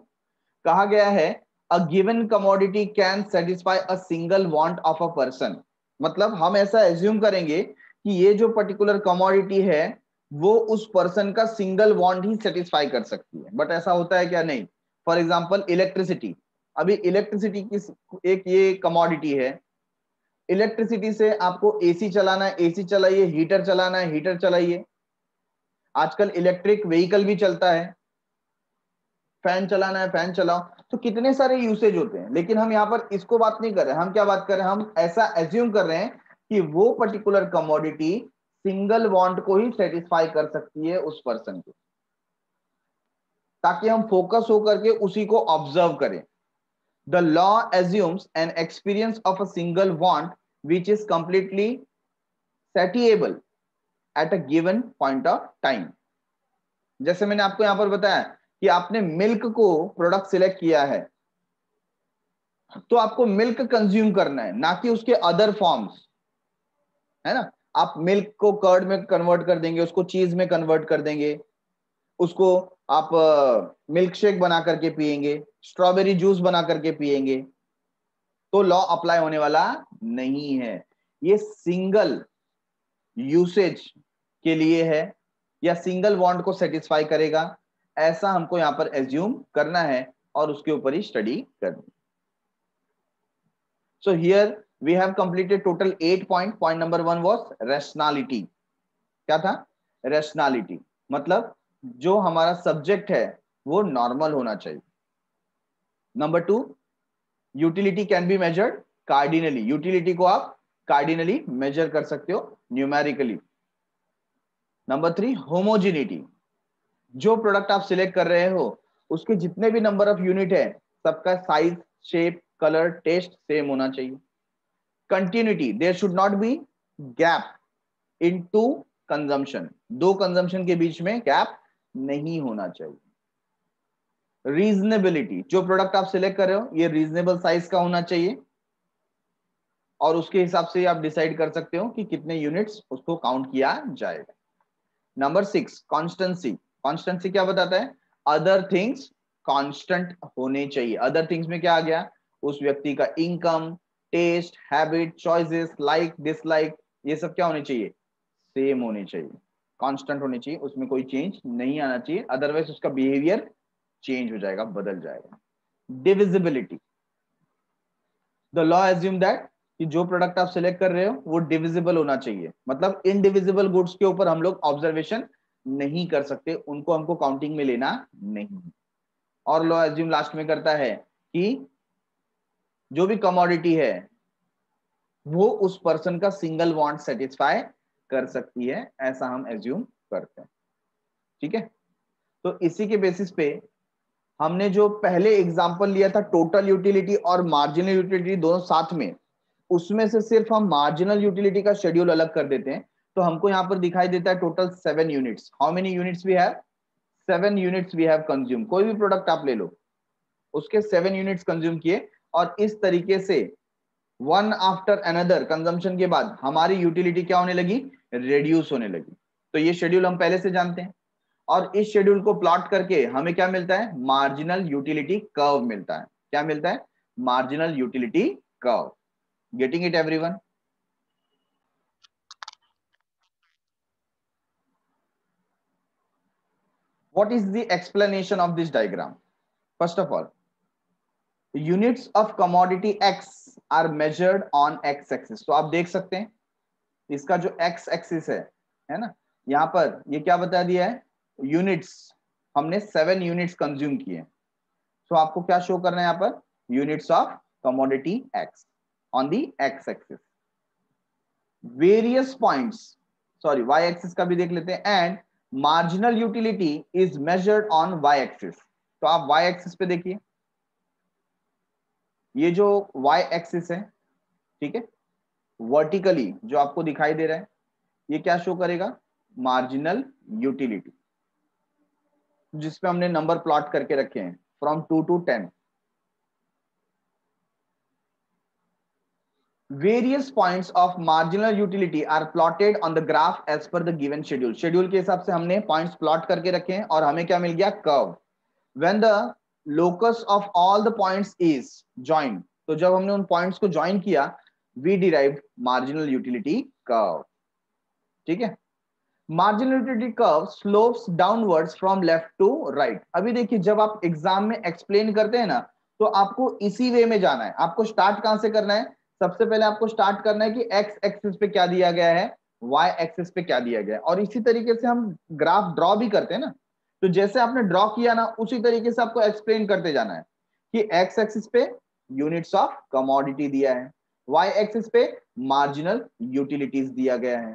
कहा गया है a given commodity can satisfy a single want of a person. मतलब हम ऐसा एज्यूम करेंगे कि ये जो पर्टिकुलर कमोडिटी है वो उस पर्सन का सिंगल वांट ही सेटिस्फाई कर सकती है। बट ऐसा होता है क्या? नहीं। For example electricity. अभी इलेक्ट्रिसिटी की एक ये कमोडिटी है, इलेक्ट्रिसिटी से आपको एसी चलाना है एसी चलाइए, हीटर चलाना है हीटर चलाइए। आजकल इलेक्ट्रिक व्हीकल भी चलता है, फैन चलाना है फैन चलाओ। तो कितने सारे यूसेज होते हैं, लेकिन हम यहाँ पर इसको बात नहीं कर रहे। हम क्या बात कर रहे हैं? हम ऐसा एज्यूम कर रहे हैं कि वो पर्टिकुलर कमोडिटी सिंगल वांट को ही सेटिस्फाई कर सकती है उस पर्सन को, ताकि हम फोकस होकर के उसी को ऑब्जर्व करें। The law assumes an experience of a single want which is completely satiable at a given point of time. जैसे मैंने आपको यहां पर बताया कि आपने मिल्क को प्रोडक्ट सिलेक्ट किया है, तो आपको मिल्क कंज्यूम करना है, ना कि उसके अदर फॉर्म्स, है ना। आप मिल्क को कर्ड में कन्वर्ट कर देंगे, उसको चीज में कन्वर्ट कर देंगे, उसको आप मिल्क शेक बना करके पिएंगे, स्ट्रॉबेरी जूस बना करके पिएंगे, तो लॉ अप्लाई होने वाला नहीं है। ये सिंगल यूसेज के लिए है या सिंगल वांट को सेटिस्फाई करेगा, ऐसा हमको यहां पर एज्यूम करना है और उसके ऊपर ही स्टडी करनी। So here we have completed total 8 point. Point number 1 was rationality. क्या था? rationality मतलब जो हमारा सब्जेक्ट है वो नॉर्मल होना चाहिए। Number 2, utility can be measured cardinally. Utility को आप कार्डिनली मेजर कर सकते हो, न्यूमेरिकली। Number 3, homogeneity. जो प्रोडक्ट आप सिलेक्ट कर रहे हो उसके जितने भी नंबर ऑफ यूनिट है, सबका size, shape, colour, taste same होना चाहिए। Continuity, there should not be gap in to consumption. दो कंजम्पशन के बीच में गैप नहीं होना चाहिए। रीजनेबिलिटी, जो प्रोडक्ट आप सिलेक्ट कर रहे हो ये रीजनेबल साइज का होना चाहिए, और उसके हिसाब से आप डिसाइड कर सकते हो कि कितने यूनिट्स उसको काउंट किया जाएगा। Number 6, constancy. कॉन्स्टेंसी क्या बताता है? अदर थिंग्स कांस्टेंट होने चाहिए। अदर थिंग्स में क्या आ गया? उस व्यक्ति का income, taste, habit, choices, like dislike, ये सब क्या होने चाहिए? सेम होने चाहिए, कांस्टेंट होने चाहिए, उसमें कोई चेंज नहीं आना चाहिए, अदरवाइज उसका बिहेवियर चेंज हो जाएगा, बदल जाएगा। Divisibility, the law assume that कि जो प्रोडक्ट आप सिलेक्ट कर रहे हो वो डिविजिबल होना चाहिए। मतलब इनडिविजिबल गुड्स के ऊपर हम लोग ऑब्जर्वेशन नहीं कर सकते, उनको हमको काउंटिंग में लेना नहीं। और लॉ एज्यूम लास्ट में करता है कि जो भी कमोडिटी है वो उस पर्सन का सिंगल वांट सेटिस्फाई कर सकती है, ऐसा हम एज्यूम करते हैं। ठीक है, तो इसी के बेसिस पे हमने जो पहले एग्जांपल लिया था टोटल यूटिलिटी और मार्जिनल यूटिलिटी दोनों साथ में, उसमें से सिर्फ हम मार्जिनल यूटिलिटी का शेड्यूल अलग कर देते हैं, तो हमको यहां पर दिखाई देता है total 7 units. How many units we have? 7 units we have consume. कोई भी प्रोडक्ट आप ले लो, उसके 7 यूनिट्स कंज्यूम किए, और इस तरीके से वन आफ्टर अनदर कंजम्पशन के बाद हमारी यूटिलिटी क्या होने लगी? रिड्यूस होने लगी। तो ये शेड्यूल हम पहले से जानते हैं, और इस शेड्यूल को प्लॉट करके हमें क्या मिलता है? मार्जिनल यूटिलिटी कर्व मिलता है। क्या मिलता है? Marginal utility curve. Getting it everyone? What is the explanation of this diagram? First of all, units of commodity X are measured on X axis. तो आप देख सकते हैं इसका जो X axis है ना, यहां पर ये क्या बता दिया है? यूनिट्स। हमने 7 यूनिट्स कंज्यूम किए, तो आपको क्या शो करना है यहां पर? Units of commodity X on the X axis. Various points, sorry Y axis का भी देख लेते हैं, and marginal utility is measured on Y axis. तो आप Y axis पे देखिए, ये जो Y axis है, ठीक है, वर्टिकली जो आपको दिखाई दे रहा है, ये क्या शो करेगा? मार्जिनल यूटिलिटी, जिसपे हमने नंबर प्लॉट करके रखे हैं from 2 to 10. Various points of marginal utility are plotted on the graph as per the given schedule. Schedule के हिसाब से हमने पॉइंट्स प्लॉट करके रखे हैं और हमें क्या मिल गया, curve. When the locus of all the points is joined, तो जब हमने उन पॉइंट्स को ज्वाइन किया, we derived marginal utility curve. ठीक है. Marginal utility curve slopes downwards from left to right. अभी देखिए, जब आप एग्जाम में एक्सप्लेन करते हैं ना, तो आपको इसी वे में जाना है. आपको स्टार्ट कहां से करना है, सबसे पहले आपको स्टार्ट करना है कि एक्स एक्सिस पे क्या दिया गया है, वाई एक्सिस पे क्या दिया गया है, और इसी तरीके से हम ग्राफ ड्रॉ भी करते हैं ना. तो जैसे आपने ड्रॉ किया ना, उसी तरीके से आपको एक्सप्लेन करते जाना है कि एक्स एक्सिस पे यूनिट्स ऑफ कमोडिटी दिया है, वाई एक्सिस पे मार्जिनल यूटिलिटीज दिया गया है.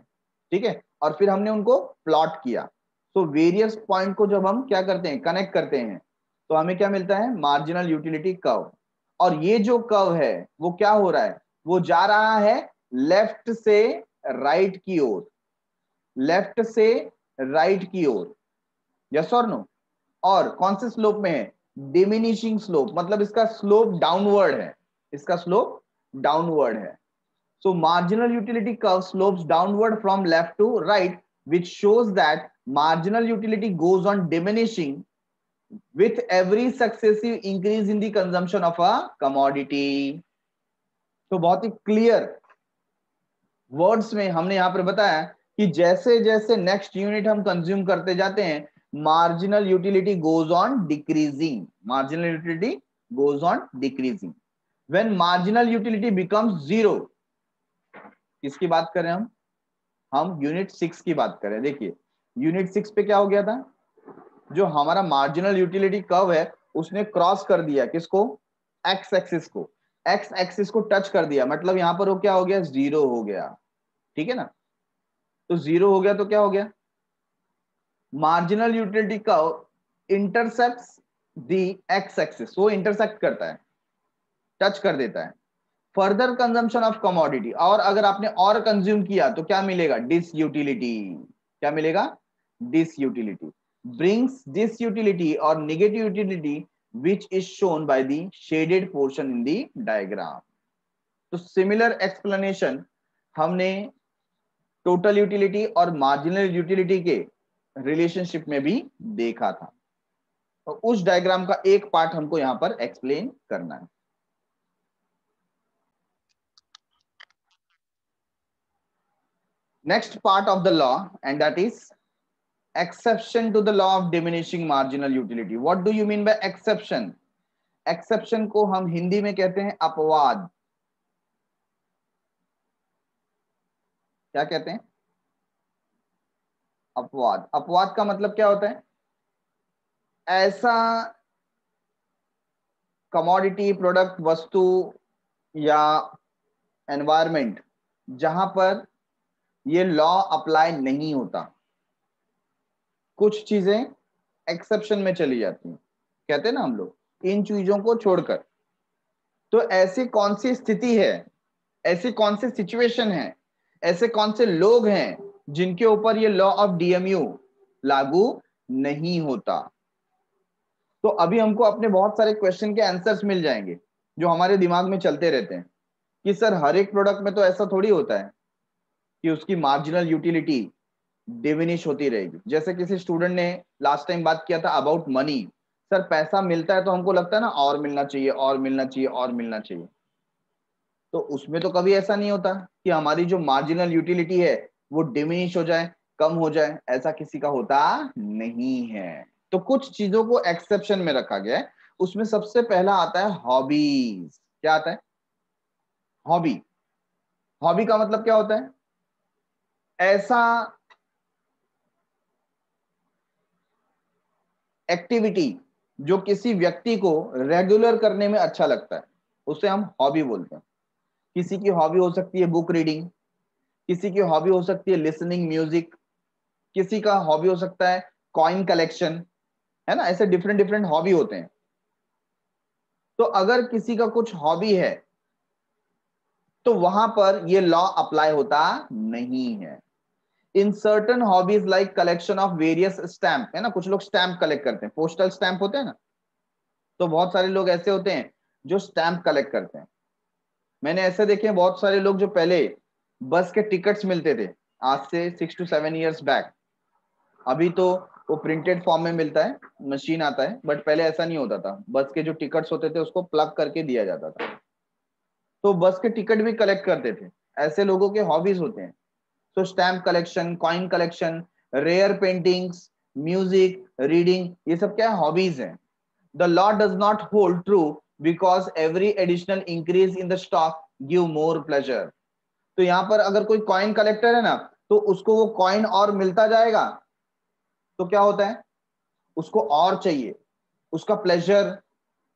ठीक है, और फिर हमने उनको प्लॉट किया. तो वेरियस पॉइंट को जब हम क्या करते हैं, कनेक्ट करते हैं, तो हमें क्या मिलता है, मार्जिनल यूटिलिटी कर्व. और ये जो कर्व है वो क्या हो रहा है, वो जा रहा है लेफ्ट से राइट की ओर, लेफ्ट से राइट की ओर. यस और नो. और कौन से स्लोप में है, डिमिनिशिंग स्लोप, मतलब इसका स्लोप डाउनवर्ड है, इसका स्लोप डाउनवर्ड है. So marginal utility curve slopes downward from left to right, which shows that marginal utility goes on diminishing with every successive increase in the consumption of a commodity. तो बहुत ही clear words में हमने यहां पर बताया कि जैसे जैसे नेक्स्ट यूनिट हम कंज्यूम करते जाते हैं, marginal utility goes on decreasing, marginal utility goes on decreasing. When marginal utility becomes zero, किसकी बात करें हम यूनिट 6 की बात करें. देखिए यूनिट 6 पे क्या हो गया था, जो हमारा मार्जिनल यूटिलिटी कर्व है उसने क्रॉस कर दिया किसको, एक्स एक्सिस को, एक्स एक्सिस को टच कर दिया, मतलब यहां पर वो क्या हो गया, जीरो हो गया. ठीक है ना. तो जीरो हो गया तो क्या हो गया, marginal utility curve intercepts the x axis, वो इंटरसेक्ट करता है, टच कर देता है. फर्दर कंजम्पशन ऑफ कमोडिटी, और अगर आपने और कंज्यूम किया तो क्या मिलेगा, डिस यूटिलिटी. क्या मिलेगा, disutility. Brings disutility और negative utility which is shown by the shaded portion in the diagram. तो सिमिलर एक्सप्लेनेशन हमने टोटल यूटिलिटी और मार्जिनल यूटिलिटी के रिलेशनशिप में भी देखा था. तो उस डायग्राम का एक पार्ट हमको यहां पर एक्सप्लेन करना है. Next part of the law, and that is exception to the law of diminishing marginal utility. What do you mean by exception? Exception को हम हिंदी में कहते हैं अपवाद. क्या कहते हैं, अपवाद. अपवाद का मतलब क्या होता है, ऐसा कमोडिटी, प्रोडक्ट, वस्तु या एनवायरमेंट जहां पर ये लॉ अप्लाई नहीं होता. कुछ चीजें एक्सेप्शन में चली जाती हैं, कहते हैं ना हम लोग, इन चीजों को छोड़कर. तो ऐसी कौन सी स्थिति है, ऐसी कौन सी सिचुएशन है, ऐसे कौन से लोग हैं जिनके ऊपर ये लॉ ऑफ डीएमयू लागू नहीं होता. तो अभी हमको अपने बहुत सारे क्वेश्चन के आंसर्स मिल जाएंगे जो हमारे दिमाग में चलते रहते हैं कि सर हर एक प्रोडक्ट में तो ऐसा थोड़ी होता है कि उसकी मार्जिनल यूटिलिटी डिमिनिश होती रहेगी. जैसे किसी स्टूडेंट ने लास्ट टाइम बात किया था अबाउट मनी, सर पैसा मिलता है तो हमको लगता है ना और मिलना चाहिए, और मिलना चाहिए, और मिलना चाहिए. तो उसमें तो कभी ऐसा नहीं होता कि हमारी जो मार्जिनल यूटिलिटी है वो डिमिनिश हो जाए, कम हो जाए, ऐसा किसी का होता नहीं है. तो कुछ चीजों को एक्सेप्शन में रखा गया है. उसमें सबसे पहला आता है हॉबीज. क्या आता है, हॉबी. हॉबी का मतलब क्या होता है, ऐसा एक्टिविटी जो किसी व्यक्ति को रेगुलर करने में अच्छा लगता है, उसे हम हॉबी बोलते हैं. किसी की हॉबी हो सकती है बुक रीडिंग, किसी की हॉबी हो सकती है लिसनिंग म्यूजिक, किसी का हॉबी हो सकता है कॉइन कलेक्शन, है ना. ऐसे डिफरेंट डिफरेंट हॉबी होते हैं. तो अगर किसी का कुछ हॉबी है तो वहां पर ये लॉ अप्लाई होता नहीं है. In certain hobbies like collection of various stamp, है ना, कुछ लोग स्टैम्प कलेक्ट करते हैं, पोस्टल स्टैम्प होते हैं ना, तो बहुत सारे लोग ऐसे होते हैं जो स्टैम्प कलेक्ट करते हैं। मैंने ऐसे देखे हैं बहुत सारे लोग जो पहले बस के टिकट्स मिलते थे आज से 6 to 7 years बैक, अभी तो वो प्रिंटेड फॉर्म में मिलता है, मशीन आता है, बट पहले ऐसा नहीं होता था। बस के जो टिकट्स होते थे उसको प्लग करके दिया जाता था, तो बस के टिकट भी कलेक्ट करते थे। ऐसे लोगों के हॉबीज होते हैं। तो stamp collection, coin collection, rare paintings, music, reading, ये सब क्या है, हॉबीज हैं। The law does not hold true because every additional increase in the stock give more pleasure. तो यहाँ पर अगर कोई कॉइन कलेक्टर है ना, तो उसको वो कॉइन और मिलता जाएगा, तो क्या होता है, उसको और चाहिए, उसका प्लेजर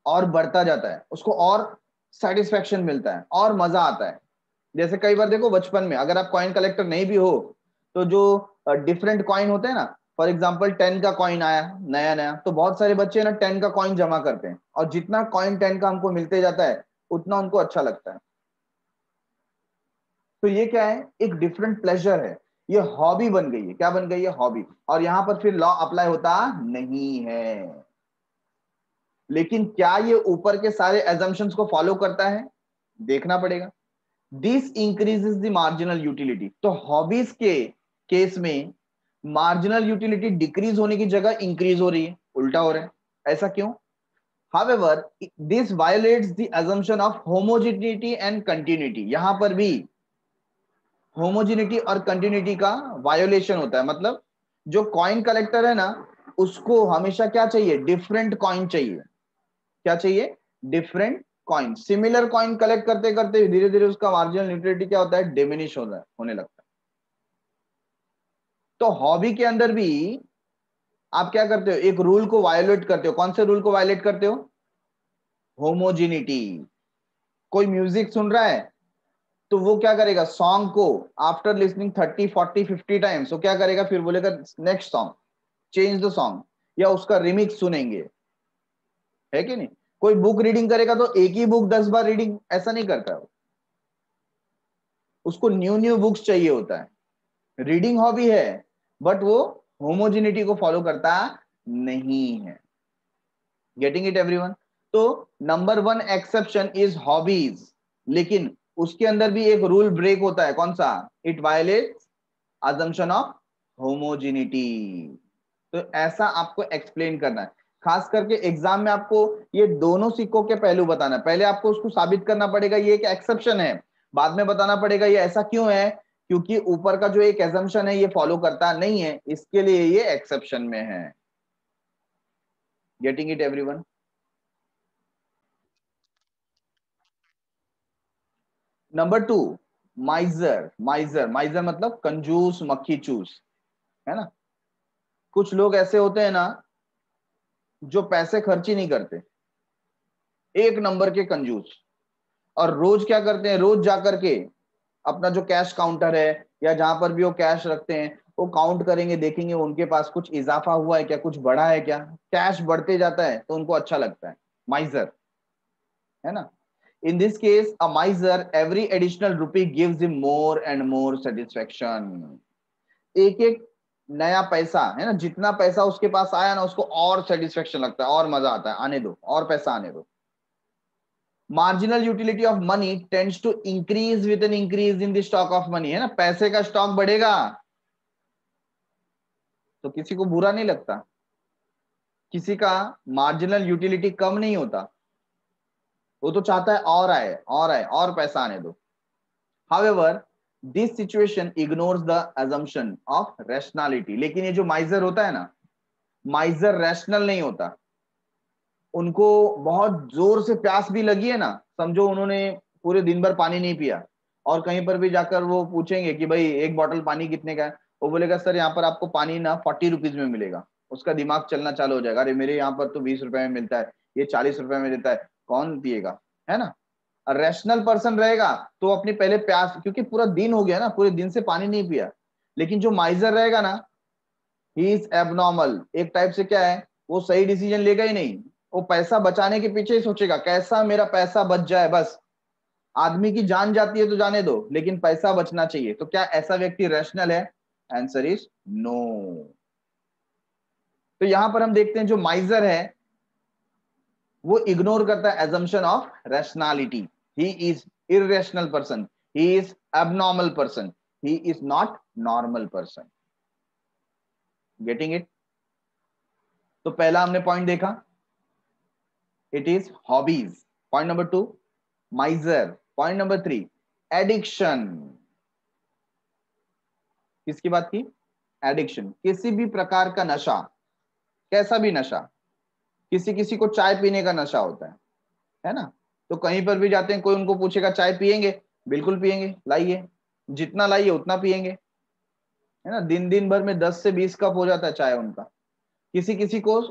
और बढ़ता जाता है, उसको और सेटिस्फेक्शन मिलता है और मजा आता है। जैसे कई बार देखो बचपन में अगर आप कॉइन कलेक्टर नहीं भी हो, तो जो डिफरेंट कॉइन होते हैं ना, फॉर एग्जांपल 10 का कॉइन आया नया नया, तो बहुत सारे बच्चे ना 10 का कॉइन जमा करते हैं, और जितना कॉइन 10 का हमको मिलते जाता है उतना उनको अच्छा लगता है। तो ये क्या है, एक डिफरेंट प्लेजर है, ये हॉबी बन गई है। क्या बन गई है, हॉबी। और यहां पर फिर लॉ अप्लाई होता नहीं है। लेकिन क्या ये ऊपर के सारे एजम्पशंस को फॉलो करता है, देखना पड़ेगा। This increases the marginal utility. तो हॉबीज के केस में मार्जिनल यूटिलिटी डिक्रीज होने की जगह इंक्रीज हो रही है, उल्टा हो रहा है। ऐसा क्यों? However, this violates the assumption of homogeneity and continuity. यहां पर भी होमोजिनिटी और कंटिन्यूटी का वायोलेशन होता है। मतलब जो कॉइन कलेक्टर है ना, उसको हमेशा क्या चाहिए, डिफरेंट कॉइन चाहिए। क्या चाहिए, different coin. Similar coin collect करते करते धीरे धीरे उसका मार्जिनल न्यूट्रलिटी क्या होता है, डिमिनिश होने लगता है। तो हॉबी के अंदर भी आप क्या करते हो, एक रूल को वायोलेट करते हो। कौन से रूल को वायोलेट करते हो, होमोजिनिटी। कोई म्यूजिक सुन रहा है, तो वो क्या करेगा, सॉन्ग को आफ्टर लिसनिंग 30 40 50 टाइम्स वो क्या करेगा, फिर बोलेगा next song, change the song, या उसका रिमिक्स सुनेंगे, है कि नहीं। कोई बुक रीडिंग करेगा तो एक ही बुक 10 बार रीडिंग ऐसा नहीं करता है, उसको न्यू न्यू बुक्स चाहिए होता है। रीडिंग हॉबी है, बट वो होमोजिनिटी को फॉलो करता नहीं है। Getting it everyone? तो नंबर 1 एक्सेप्शन इज हॉबीज, लेकिन उसके अंदर भी एक रूल ब्रेक होता है। कौन सा? It violets assumption of homogeneity. तो ऐसा आपको एक्सप्लेन करना है। खास करके एग्जाम में आपको ये दोनों सिक्कों के पहलू बताना है। पहले आपको उसको साबित करना पड़ेगा ये एक एक्सेप्शन है, बाद में बताना पड़ेगा ये ऐसा क्यों है, क्योंकि ऊपर का जो एक एजम्पशन है ये फॉलो करता नहीं है, इसके लिए ये एक्सेप्शन में है। Getting it everyone? नंबर 2, माइजर। माइजर, माइजर मतलब कंजूस, मक्खी चूस, है ना। कुछ लोग ऐसे होते हैं ना जो पैसे खर्च ही नहीं करते, एक नंबर के कंजूस, और रोज क्या करते हैं, रोज जाकर के अपना जो कैश काउंटर है या जहां पर भी वो कैश रखते हैं वो काउंट करेंगे, देखेंगे उनके पास कुछ इजाफा हुआ है क्या, कुछ बढ़ा है क्या, कैश बढ़ते जाता है तो उनको अच्छा लगता है। माइजर, है ना। In this case a माइजर every additional rupee gives him more and more satisfaction. एक एक नया पैसा, है ना, जितना पैसा उसके पास आया ना उसको और सेटिस्फेक्शन लगता है, और मजा आता है, आने दो और पैसा आने दो। Marginal utility of money tends to increase with an increase in the stock of money, है ना। पैसे का स्टॉक बढ़ेगा तो किसी को बुरा नहीं लगता, किसी का मार्जिनल यूटिलिटी कम नहीं होता, वो तो चाहता है और आए और आए और पैसा आने दो। However this situation ignores the assumption of rationality. लेकिन ये जो माइजर होता है ना, माइजर रैशनल नहीं होता। उनको बहुत जोर से प्यास भी लगी है ना, समझो उन्होंने पूरे दिन भर पानी नहीं पिया, और कहीं पर भी जाकर वो पूछेंगे कि भाई एक बॉटल पानी कितने का है, वो बोलेगा सर यहाँ पर आपको पानी ना 40 रुपीज में मिलेगा। उसका दिमाग चलना चालू हो जाएगा, अरे मेरे यहाँ पर तो 20 रुपए में मिलता है, ये 40 रुपए में देता है, कौन पिएगा, है ना। रैशनल पर्सन रहेगा तो अपनी पहले प्यास, क्योंकि पूरा दिन हो गया ना, पूरे दिन से पानी नहीं पिया। लेकिन जो माइजर रहेगा ना, ही इज एबनॉर्मल, एक टाइप से क्या है, वो सही डिसीजन लेगा ही नहीं, वो पैसा बचाने के पीछे ही सोचेगा कैसा मेरा पैसा बच जाए बस। आदमी की जान जाती है तो जाने दो, लेकिन पैसा बचना चाहिए। तो क्या ऐसा व्यक्ति रैशनल है? Answer is no. तो यहां पर हम देखते हैं जो माइजर है वो इग्नोर करता है assumption of rationality. He is irrational person, he is abnormal person, he is not normal person. Getting it? तो पहला हमने पॉइंट देखा, it is hobbies. Point number 2 माइजर। Point number 3 addiction. किसकी बात की? एडिक्शन, किसी भी प्रकार का नशा, कैसा भी नशा। किसी किसी को चाय पीने का नशा होता है ना? तो कहीं पर भी जाते हैं, कोई उनको पूछेगा चाय पियेंगे? बिल्कुल पियेंगे, लाइए, जितना लाइए उतना पियेंगे, है ना? दिन दिन भर में 10 से 20 कप हो जाता है चाय उनका। किसी किसी को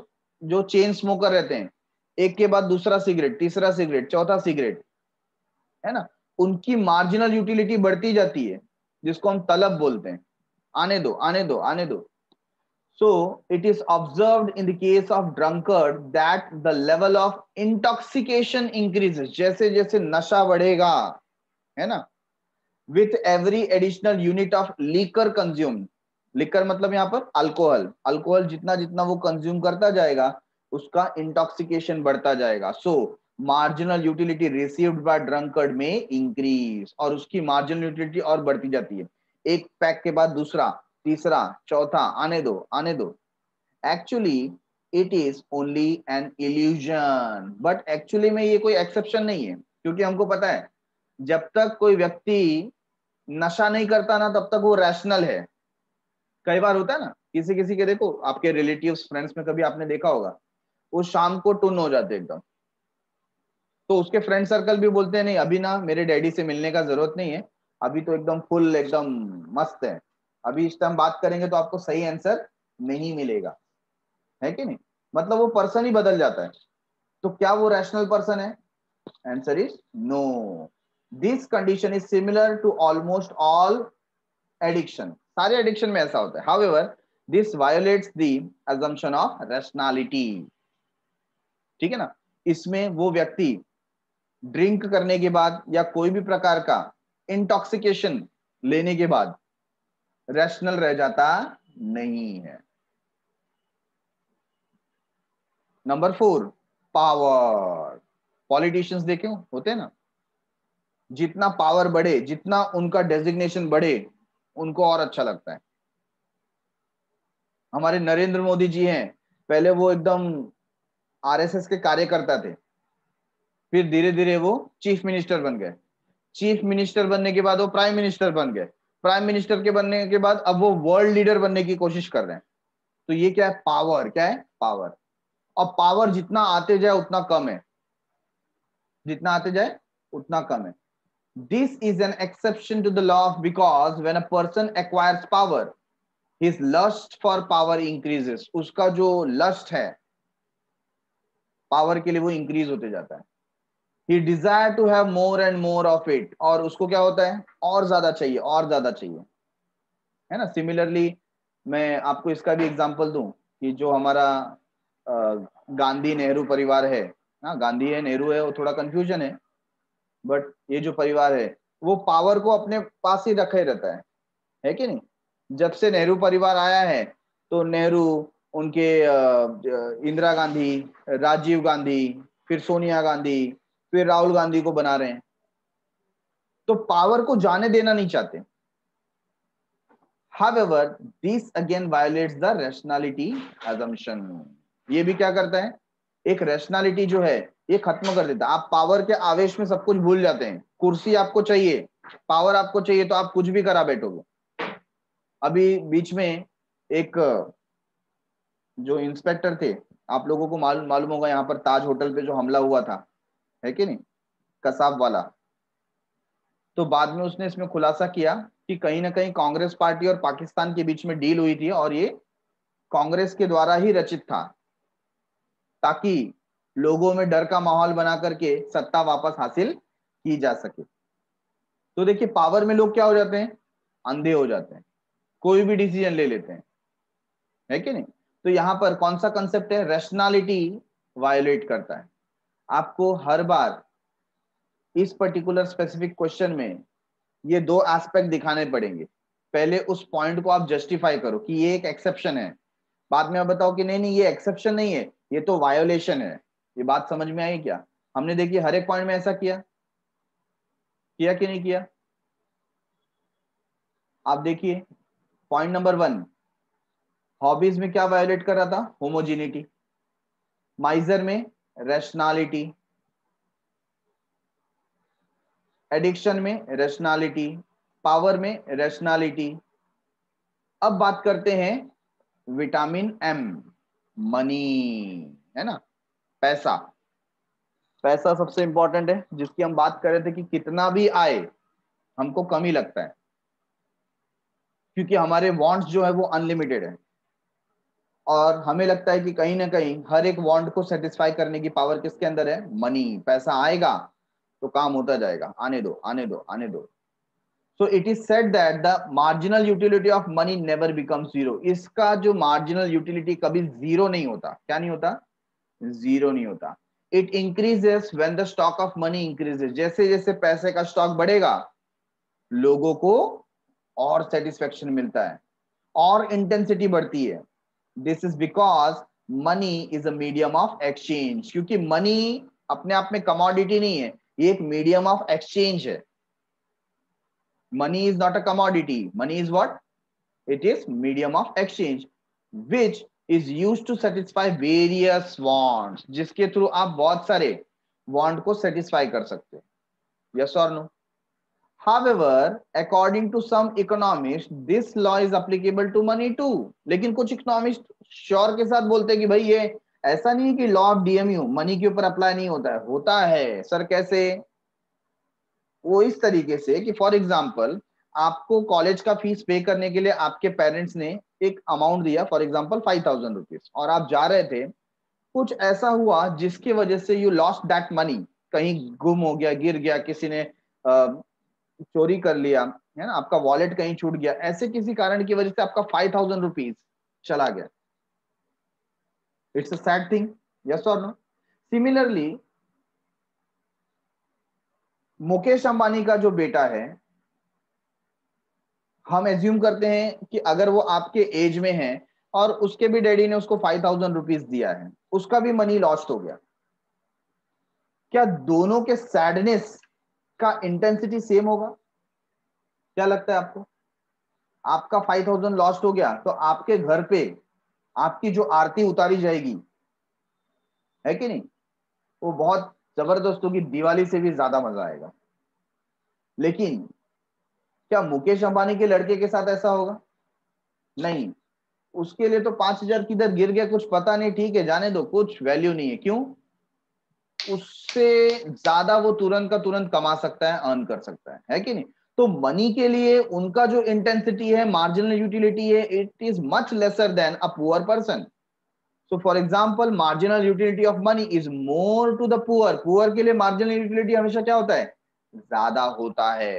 जो चेन स्मोकर रहते हैं, एक के बाद दूसरा सिगरेट, तीसरा सिगरेट, चौथा सिगरेट, है ना, उनकी मार्जिनल यूटिलिटी बढ़ती जाती है, जिसको हम तलब बोलते हैं। आने दो, आने दो, आने दो। So it is observed in the case of drunkard that the level of intoxication increases. जैसे जैसे नशा बढ़ेगा, है ना, with every additional unit of liquor consumed. Liquor मतलब यहां पर अल्कोहल, अल्कोहल जितना जितना वो कंज्यूम करता जाएगा उसका इंटॉक्सिकेशन बढ़ता जाएगा। सो marginal utility received by drunkard में इंक्रीज, और उसकी मार्जिनल यूटिलिटी और बढ़ती जाती है, एक पैक के बाद दूसरा, तीसरा, चौथा, आने दो, आने दो। Actually it is only an illusion, but actually में ये कोई एक्सेप्शन नहीं है, क्योंकि हमको पता है जब तक कोई व्यक्ति नशा नहीं करता ना तब तक वो रैशनल है। कई बार होता है ना, किसी किसी के, देखो आपके रिलेटिव्स फ्रेंड्स में कभी आपने देखा होगा, वो शाम को टुन हो जाते एकदम, तो उसके फ्रेंड सर्कल भी बोलते हैं नहीं अभी ना मेरे डैडी से मिलने का जरूरत नहीं है, अभी तो एकदम फुल एकदम मस्त है, अभी इस टाइम बात करेंगे तो आपको सही आंसर नहीं मिलेगा, है कि नहीं? मतलब वो पर्सन ही बदल जाता है। तो क्या वो रैशनल पर्सन है? Answer is no. This condition is similar to almost all addiction, सारे एडिक्शन में ऐसा होता है। However this violates the assumption of rationality. ठीक है ना? इसमें वो व्यक्ति ड्रिंक करने के बाद या कोई भी प्रकार का इंटॉक्सिकेशन लेने के बाद रैशनल रह जाता नहीं है। Number 4 power. पॉलिटिशियंस देखे होते हैं ना, जितना पावर बढ़े, जितना उनका डेजिग्नेशन बढ़े, उनको और अच्छा लगता है। हमारे नरेंद्र मोदी जी हैं, पहले वो एकदम आरएसएस के कार्यकर्ता थे, फिर धीरे धीरे वो चीफ मिनिस्टर बन गए, चीफ मिनिस्टर बनने के बाद वो प्राइम मिनिस्टर बन गए, प्राइम मिनिस्टर के बनने के बाद अब वो वर्ल्ड लीडर बनने की कोशिश कर रहे हैं। तो ये क्या है? पावर। क्या है? पावर। और पावर जितना आते जाए उतना कम है, जितना आते जाए उतना कम है। This is an exception to the law because when a person acquires power, his lust for power increases. उसका जो लस्ट है पावर के लिए वो इंक्रीज होते जाता है। He desire to have more and more of it, और उसको क्या होता है? और ज्यादा चाहिए, और ज्यादा चाहिए, है ना? सिमिलरली मैं आपको इसका भी एग्जांपल दूं कि जो हमारा गांधी नेहरू परिवार है, हाँ गांधी है नेहरू है, वो थोड़ा कंफ्यूजन है, बट ये जो परिवार है वो पावर को अपने पास ही रखे रहता है कि नहीं? जब से नेहरू परिवार आया है तो नेहरू, उनके इंदिरा गांधी, राजीव गांधी, फिर सोनिया गांधी, फिर राहुल गांधी को बना रहे हैं, तो पावर को जाने देना नहीं चाहते। However, this again violates the rationality assumption. ये भी क्या करता है? एक रैशनैलिटी जो है ये खत्म कर देता है। आप पावर के आवेश में सब कुछ भूल जाते हैं। कुर्सी आपको चाहिए, पावर आपको चाहिए, तो आप कुछ भी करा बैठोगे। अभी बीच में एक जो इंस्पेक्टर थे, आप लोगों को मालूम होगा, यहाँ पर ताज होटल पे जो हमला हुआ था, है कि नहीं, कसाब वाला। तो बाद में उसने इसमें खुलासा किया कि कहीं ना कहीं कांग्रेस पार्टी और पाकिस्तान के बीच में डील हुई थी, और ये कांग्रेस के द्वारा ही रचित था, ताकि लोगों में डर का माहौल बना करके सत्ता वापस हासिल की जा सके। तो देखिए पावर में लोग क्या हो जाते हैं? अंधे हो जाते हैं, कोई भी डिसीजन ले लेते हैं, है कि नहीं? तो यहां पर कौन सा कंसेप्ट है? रैशनैलिटी वायोलेट करता है। आपको हर बार इस पर्टिकुलर स्पेसिफिक क्वेश्चन में ये दो एस्पेक्ट दिखाने पड़ेंगे। पहले उस पॉइंट को आप जस्टिफाई करो कि ये एक एक्सेप्शन है, बाद में आप बताओ कि नहीं नहीं ये एक्सेप्शन नहीं है, ये तो वायोलेशन है। ये बात समझ में आई क्या? हमने देखिए हर एक पॉइंट में ऐसा किया किया कि नहीं किया? आप देखिए पॉइंट नंबर 1, हॉबीज में क्या वायोलेट कर रहा था? होमोजिनिटी। माइजर में रैशनैलिटी। एडिक्शन में रैशनैलिटी। पावर में रैशनैलिटी। अब बात करते हैं विटामिन एम, मनी, है ना, पैसा। पैसा सबसे इंपॉर्टेंट है, जिसकी हम बात कर रहे थे कि कितना भी आए हमको कम ही लगता है, क्योंकि हमारे वांट्स जो है वो अनलिमिटेड है, और हमें लगता है कि कहीं ना कहीं हर एक वांट को सेटिस्फाई करने की पावर किसके अंदर है? मनी। पैसा आएगा तो काम होता जाएगा, आने दो आने दो आने दो। So it is said that the marginal utility of money never becomes zero. इसका जो मार्जिनल यूटिलिटी कभी जीरो नहीं होता। क्या नहीं होता? जीरो नहीं होता। It increases when the stock of money increases. जैसे जैसे पैसे का स्टॉक बढ़ेगा लोगों को और सेटिस्फेक्शन मिलता है और इंटेंसिटी बढ़ती है। This is because money is a medium of exchange. क्योंकि मनी अपने आप में कमोडिटी नहीं है, ये एक मीडियम ऑफ एक्सचेंज है। Money is not a commodity, money is what? It is medium of exchange which is used to satisfy various wants, जिसके थ्रू आप बहुत सारे वांट को सेटिस्फाई कर सकते हैं। यस और no? However, according to some economists, this law is applicable to money too. लेकिन कुछ इकोनॉमिस्ट श्योर के साथ बोलते हैं कि भाई ये ऐसा नहीं है कि लॉ ऑफ डीएमयू मनी के ऊपर अप्लाई नहीं होता है। होता है सर। कैसे? वो इस तरीके से कि फॉर एग्जांपल आपको कॉलेज का फीस पे करने के लिए आपके पेरेंट्स ने एक अमाउंट दिया, फॉर एग्जांपल 5000 रुपीज, और आप जा रहे थे, कुछ ऐसा हुआ जिसकी वजह से यू लॉस्ट दैट मनी, कहीं गुम हो गया, गिर गया, किसी ने चोरी कर लिया, है ना, आपका वॉलेट कहीं छूट गया, ऐसे किसी कारण की वजह से आपका 5000 रुपीज चला गया। It's a sad thing. Yes और नो? सिमिलरली मुकेश अंबानी का जो बेटा है, हम एज्यूम करते हैं कि अगर वो आपके एज में है और उसके भी डैडी ने उसको 5000 रुपीज दिया है, उसका भी मनी लॉस्ट हो गया, क्या दोनों के सैडनेस का इंटेंसिटी सेम होगा? क्या लगता है आपको? आपका 5000 लॉस्ट हो गया तो आपके घर पे आपकी जो आरती उतारी जाएगी, है कि नहीं, वो बहुत जबरदस्त होगी, दिवाली से भी ज्यादा मजा आएगा। लेकिन क्या मुकेश अंबानी के लड़के के साथ ऐसा होगा? नहीं। उसके लिए तो 5000 किधर गिर गया कुछ पता नहीं, ठीक है जाने दो, कुछ वैल्यू नहीं है। क्यों? उससे ज्यादा वो तुरंत का तुरंत कमा सकता है, अर्न कर सकता है कि नहीं? तो मनी के लिए उनका जो इंटेंसिटी है, मार्जिनल यूटिलिटी है, it is much lesser than a poor person. So for example, marginal utility of money is more to the poor. Poor के लिए marginal utility हमेशा क्या होता है? ज्यादा होता है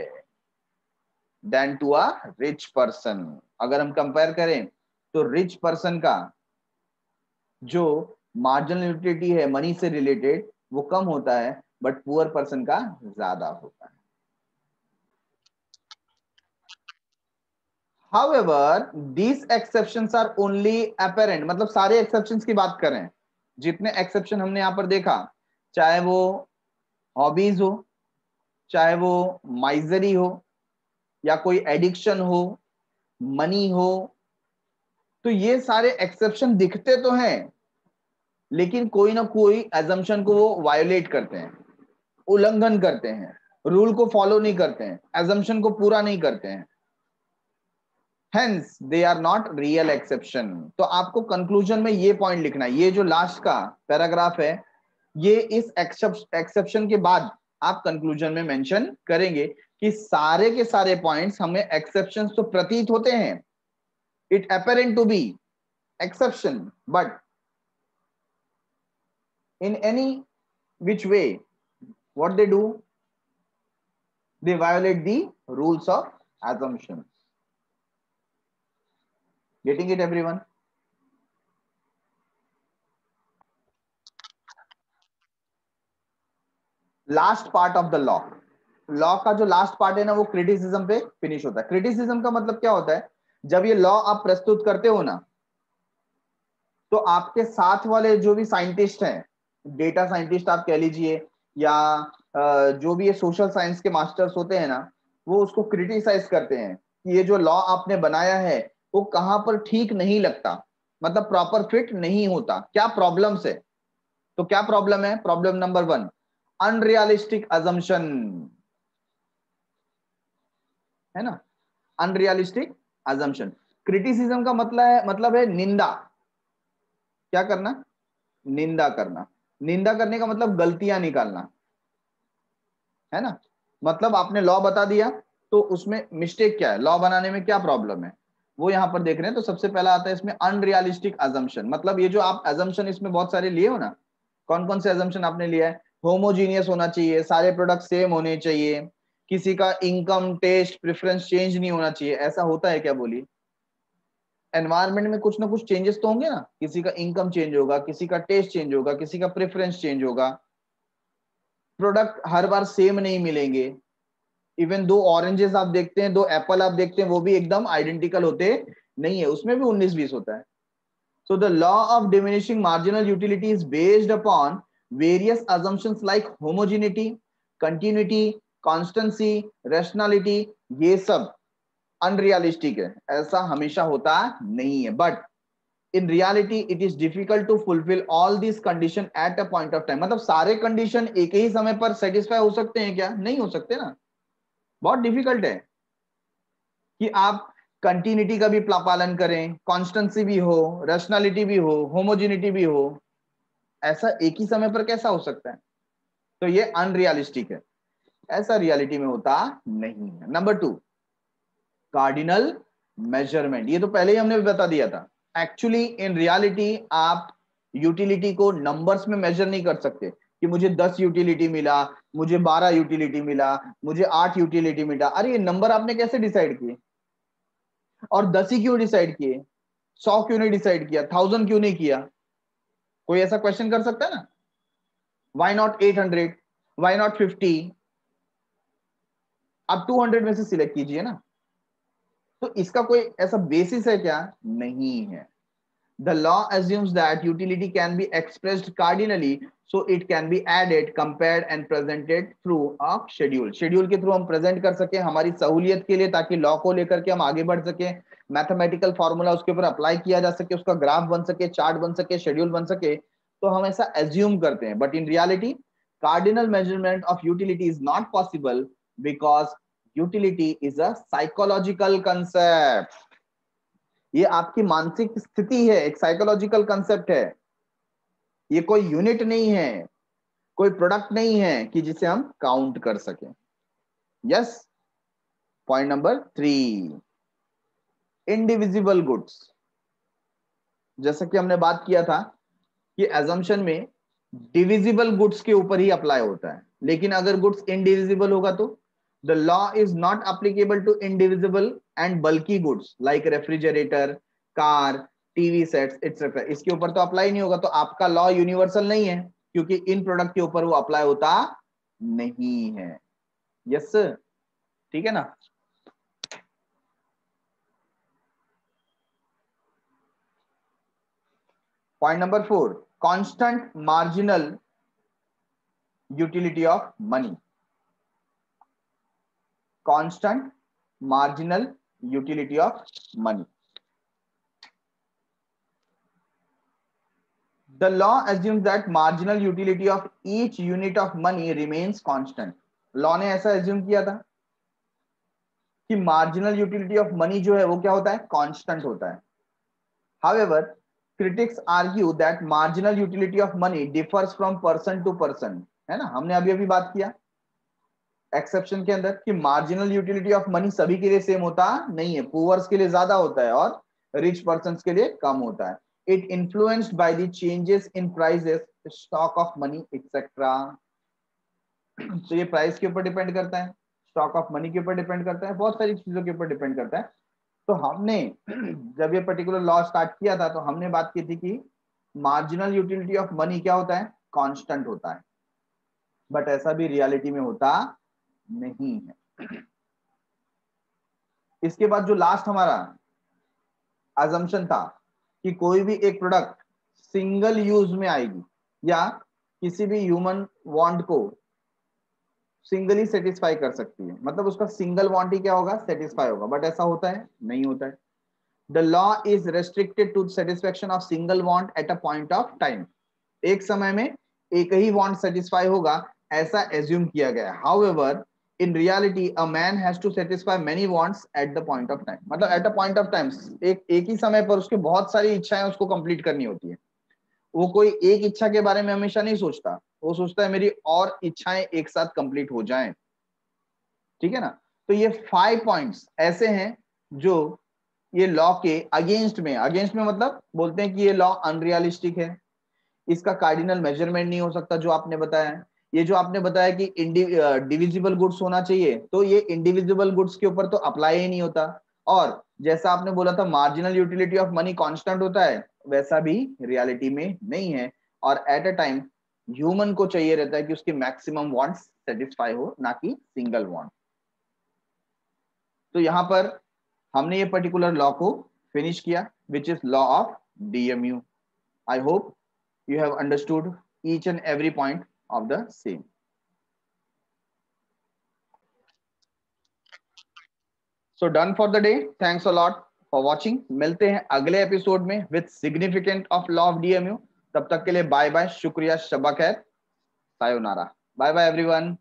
than to a rich person. अगर हम कंपेयर करें तो रिच पर्सन का जो मार्जिनल यूटिलिटी है मनी से रिलेटेड वो कम होता है, बट पुअर पर्सन का ज्यादा होता है। However, these exceptions are only apparent, मतलब सारे exceptions की बात करें, जितने exception हमने यहां पर देखा, चाहे वो हॉबीज हो, चाहे वो माइजरी हो, या कोई एडिक्शन हो, मनी हो, तो ये सारे एक्सेप्शन दिखते तो हैं, लेकिन कोई ना कोई एजम्पशन को वो वायोलेट करते हैं, उल्लंघन करते हैं, रूल को फॉलो नहीं करते हैं, एजम्पशन को पूरा नहीं करते हैं। Hence they are not real exception. तो आपको कंक्लूजन में ये पॉइंट लिखना है, ये जो लास्ट का पैराग्राफ है, ये इस एक्सेप्शन के बाद आप कंक्लूजन में मेंशन करेंगे कि सारे के सारे पॉइंट्स हमें एक्सेप्शंस तो प्रतीत होते हैं, it apparent to be exception, but in any which way what they do, they violate the rules of assumptions. Getting it everyone? Last part of the law, law का जो लास्ट पार्ट है ना वो criticism पे finish होता है। Criticism का मतलब क्या होता है, जब ये लॉ आप प्रस्तुत करते हो ना, तो आपके साथ वाले जो भी साइंटिस्ट हैं, डेटा साइंटिस्ट आप कह लीजिए, या जो भी ये सोशल साइंस के मास्टर्स होते हैं ना, वो उसको क्रिटिसाइज करते हैं कि ये जो लॉ आपने बनाया है वो कहां पर ठीक नहीं लगता, मतलब प्रॉपर फिट नहीं होता, क्या प्रॉब्लम्स है। तो क्या प्रॉब्लम है? प्रॉब्लम नंबर 1, अनरियलिस्टिक अजम्पशन, है ना, अनरियलिस्टिक अजम्पशन। क्रिटिसिज्म का मतलब है निंदा। क्या करना? निंदा करना। निंदा करने का मतलब गलतियां निकालना, है ना। मतलब आपने लॉ बता दिया, तो उसमें मिस्टेक क्या है, लॉ बनाने में क्या प्रॉब्लम है, वो यहां पर देख रहे हैं। तो सबसे पहला आता है इसमें अनरियलिस्टिक अजम्पशन, मतलब ये जो आप अजम्पशन इसमें बहुत सारे लिए हो ना, कौन कौन से अजम्पशन आपने लिया है? होमोजीनियस होना चाहिए, सारे प्रोडक्ट सेम होने चाहिए, किसी का इनकम टेस्ट प्रेफरेंस चेंज नहीं होना चाहिए। ऐसा होता है क्या? बोलिए। एनवायरनमेंट में कुछ ना कुछ चेंजेस तो होंगे ना, किसी का इनकम चेंज होगा, किसी का टेस्ट चेंज होगा, किसी का प्रेफरेंस चेंज होगा, प्रोडक्ट हर बार सेम नहीं मिलेंगे। इवन दो ऑरेंजेस आप देखते हैं, दो एप्पल आप देखते हैं, वो भी एकदम आइडेंटिकल होते नहीं है, उसमें भी 19-20 होता है। So the law of diminishing marginal utility is based upon various assumptions like homogeneity, continuity, constancy, rationality। ये सब अनरियलिस्टिक है, ऐसा हमेशा होता नहीं है। But in reality it is difficult to fulfil all this condition at a point of time. मतलब सारे कंडीशन एक ही समय पर सेटिस्फाई हो सकते हैं क्या? नहीं हो सकते ना, बहुत डिफिकल्ट है कि आप कंटिन्यूटी का भी पालन करें, कॉन्स्टेंसी भी हो, रैशनैलिटी भी हो, होमोजेनिटी भी हो, ऐसा एक ही समय पर कैसा हो सकता है? तो ये अनरियलिस्टिक है, ऐसा रियलिटी में होता नहीं है। Number 2, cardinal measurement. ये तो पहले ही हमने बता दिया था। एक्चुअली इन रियलिटी आप यूटिलिटी को नंबर्स में मेजर नहीं कर सकते कि मुझे 10 यूटिलिटी मिला, मुझे 12 यूटिलिटी मिला, मुझे 8 यूटिलिटी मिला। अरे ये नंबर आपने कैसे डिसाइड किए? और 10 ही क्यों डिसाइड किए? 100 क्यों नहीं डिसाइड किया? 1000 क्यों नहीं किया? कोई ऐसा क्वेश्चन कर सकता है ना? Why not 800? Why not 50? आप 200 में से सिलेक्ट कीजिए ना। तो इसका कोई ऐसा बेसिस है क्या? नहीं है। The law assumes that utility can be expressed cardinally, so it can be added, compared and presented through a schedule। Schedule के थ्रू हम प्रेजेंट कर सके हमारी सहूलियत के लिए, ताकि लॉ को लेकर के हम आगे बढ़ सके, मैथमेटिकल फॉर्मूला उसके ऊपर अप्लाई किया जा सके, उसका ग्राफ बन सके, चार्ट बन सके, शेड्यूल बन सके। तो हम ऐसा एज्यूम करते हैं, but in reality cardinal measurement of utility is not possible because utility is a psychological concept। ये आपकी मानसिक स्थिति है, एक साइकोलॉजिकल कंसेप्ट है। ये कोई यूनिट नहीं है, कोई प्रोडक्ट नहीं है कि जिसे हम काउंट कर सकें। Yes. Point number 3, indivisible goods. जैसा कि हमने बात किया था कि एजम्पशन में डिविजिबल गुड्स के ऊपर ही अप्लाई होता है, लेकिन अगर गुड्स इनडिविजिबल होगा तो the law is not applicable to indivisible and bulky goods like refrigerator, car, TV sets etcetera. इसके ऊपर तो अप्लाई नहीं होगा, तो आपका लॉ यूनिवर्सल नहीं है, क्योंकि इन प्रोडक्ट के ऊपर वो अप्लाई होता नहीं है। यस, ठीक है ना। Point number 4, constant marginal utility of money. Constant marginal utility of money. The law assumes that marginal utility of each unit of money remains constant। Law ने ऐसा एज्यूम किया था कि मार्जिनल यूटिलिटी ऑफ मनी जो है वो क्या होता है? कांस्टेंट होता है। However, critics argue that marginal utility of money differs from person to person। है ना, हमने अभी अभी बात किया एक्सेप्शन के अंदर कि मार्जिनल यूटिलिटी ऑफ मनी सभी के लिए सेम होता नहीं है, पुअर्स के लिए ज्यादा होता है और रिच पर्संस के लिए कम होता है। It influenced by the changes in prices, stock of money etcetera. तो ये प्राइस के ऊपर डिपेंड करता है, स्टॉक ऑफ मनी के ऊपर डिपेंड करता है, बहुत सारी चीजों के ऊपर डिपेंड करता है। तो हमने जब ये पर्टिकुलर लॉ स्टार्ट किया था तो हमने बात की थी कि मार्जिनल यूटिलिटी ऑफ मनी क्या होता है? कांस्टेंट होता है। बट ऐसा भी रियलिटी में होता नहीं है। इसके बाद जो लास्ट हमारा अजम्पशन था कि कोई भी एक प्रोडक्ट सिंगल यूज में आएगी या किसी भी ह्यूमन वांट को सिंगली सेटिस्फाई कर सकती है, मतलब उसका सिंगल वांट ही क्या होगा, सेटिस्फाई होगा। बट ऐसा होता है, नहीं होता है। The law is restricted to satisfaction of single want at a point of time. एक समय में एक ही वांट सेटिस्फाई होगा, ऐसा एज्यूम किया गया है। However in reality a man has to satisfy many wants at the point of time. मतलब at a point of time, एक ही समय पर उसके बहुत सारी इच्छाएं उसको कंप्लीट करनी होती है। वो कोई एक इच्छा के बारे में हमेशा नहीं सोचता, वो सोचता है मेरी और इच्छाएं एक साथ कंप्लीट हो जाएं। ठीक है ना। तो ये 5 पॉइंट्स ऐसे हैं जो ये लॉ के अगेंस्ट में मतलब बोलते हैं कि ये लॉ अनरियलिस्टिक है, इसका कार्डिनल मेजरमेंट नहीं हो सकता जो आपने बताया है। ये जो आपने बताया कि डिविजिबल गुड्स होना चाहिए, तो ये इंडिविजिबल गुड्स के ऊपर तो अप्लाई ही नहीं होता। और जैसा आपने बोला था marginal utility of money constant होता है, वैसा भी रियलिटी में नहीं है। और एट अ टाइम ह्यूमन को चाहिए रहता है कि उसके मैक्सिमम वांट्स सेटिस्फाई हो, ना कि सिंगल वांट। तो यहां पर हमने ये पर्टिकुलर लॉ को फिनिश किया, which is law of DMU. I hope you have understood each and every point of the same. So done for the day. Thanks a lot for watching. मिलते हैं अगले एपिसोड में with significant of law of DMU. तब तक के लिए bye bye, शुक्रिया, शब्बा खैर, सायोनारा, बाय बाय एवरीवन।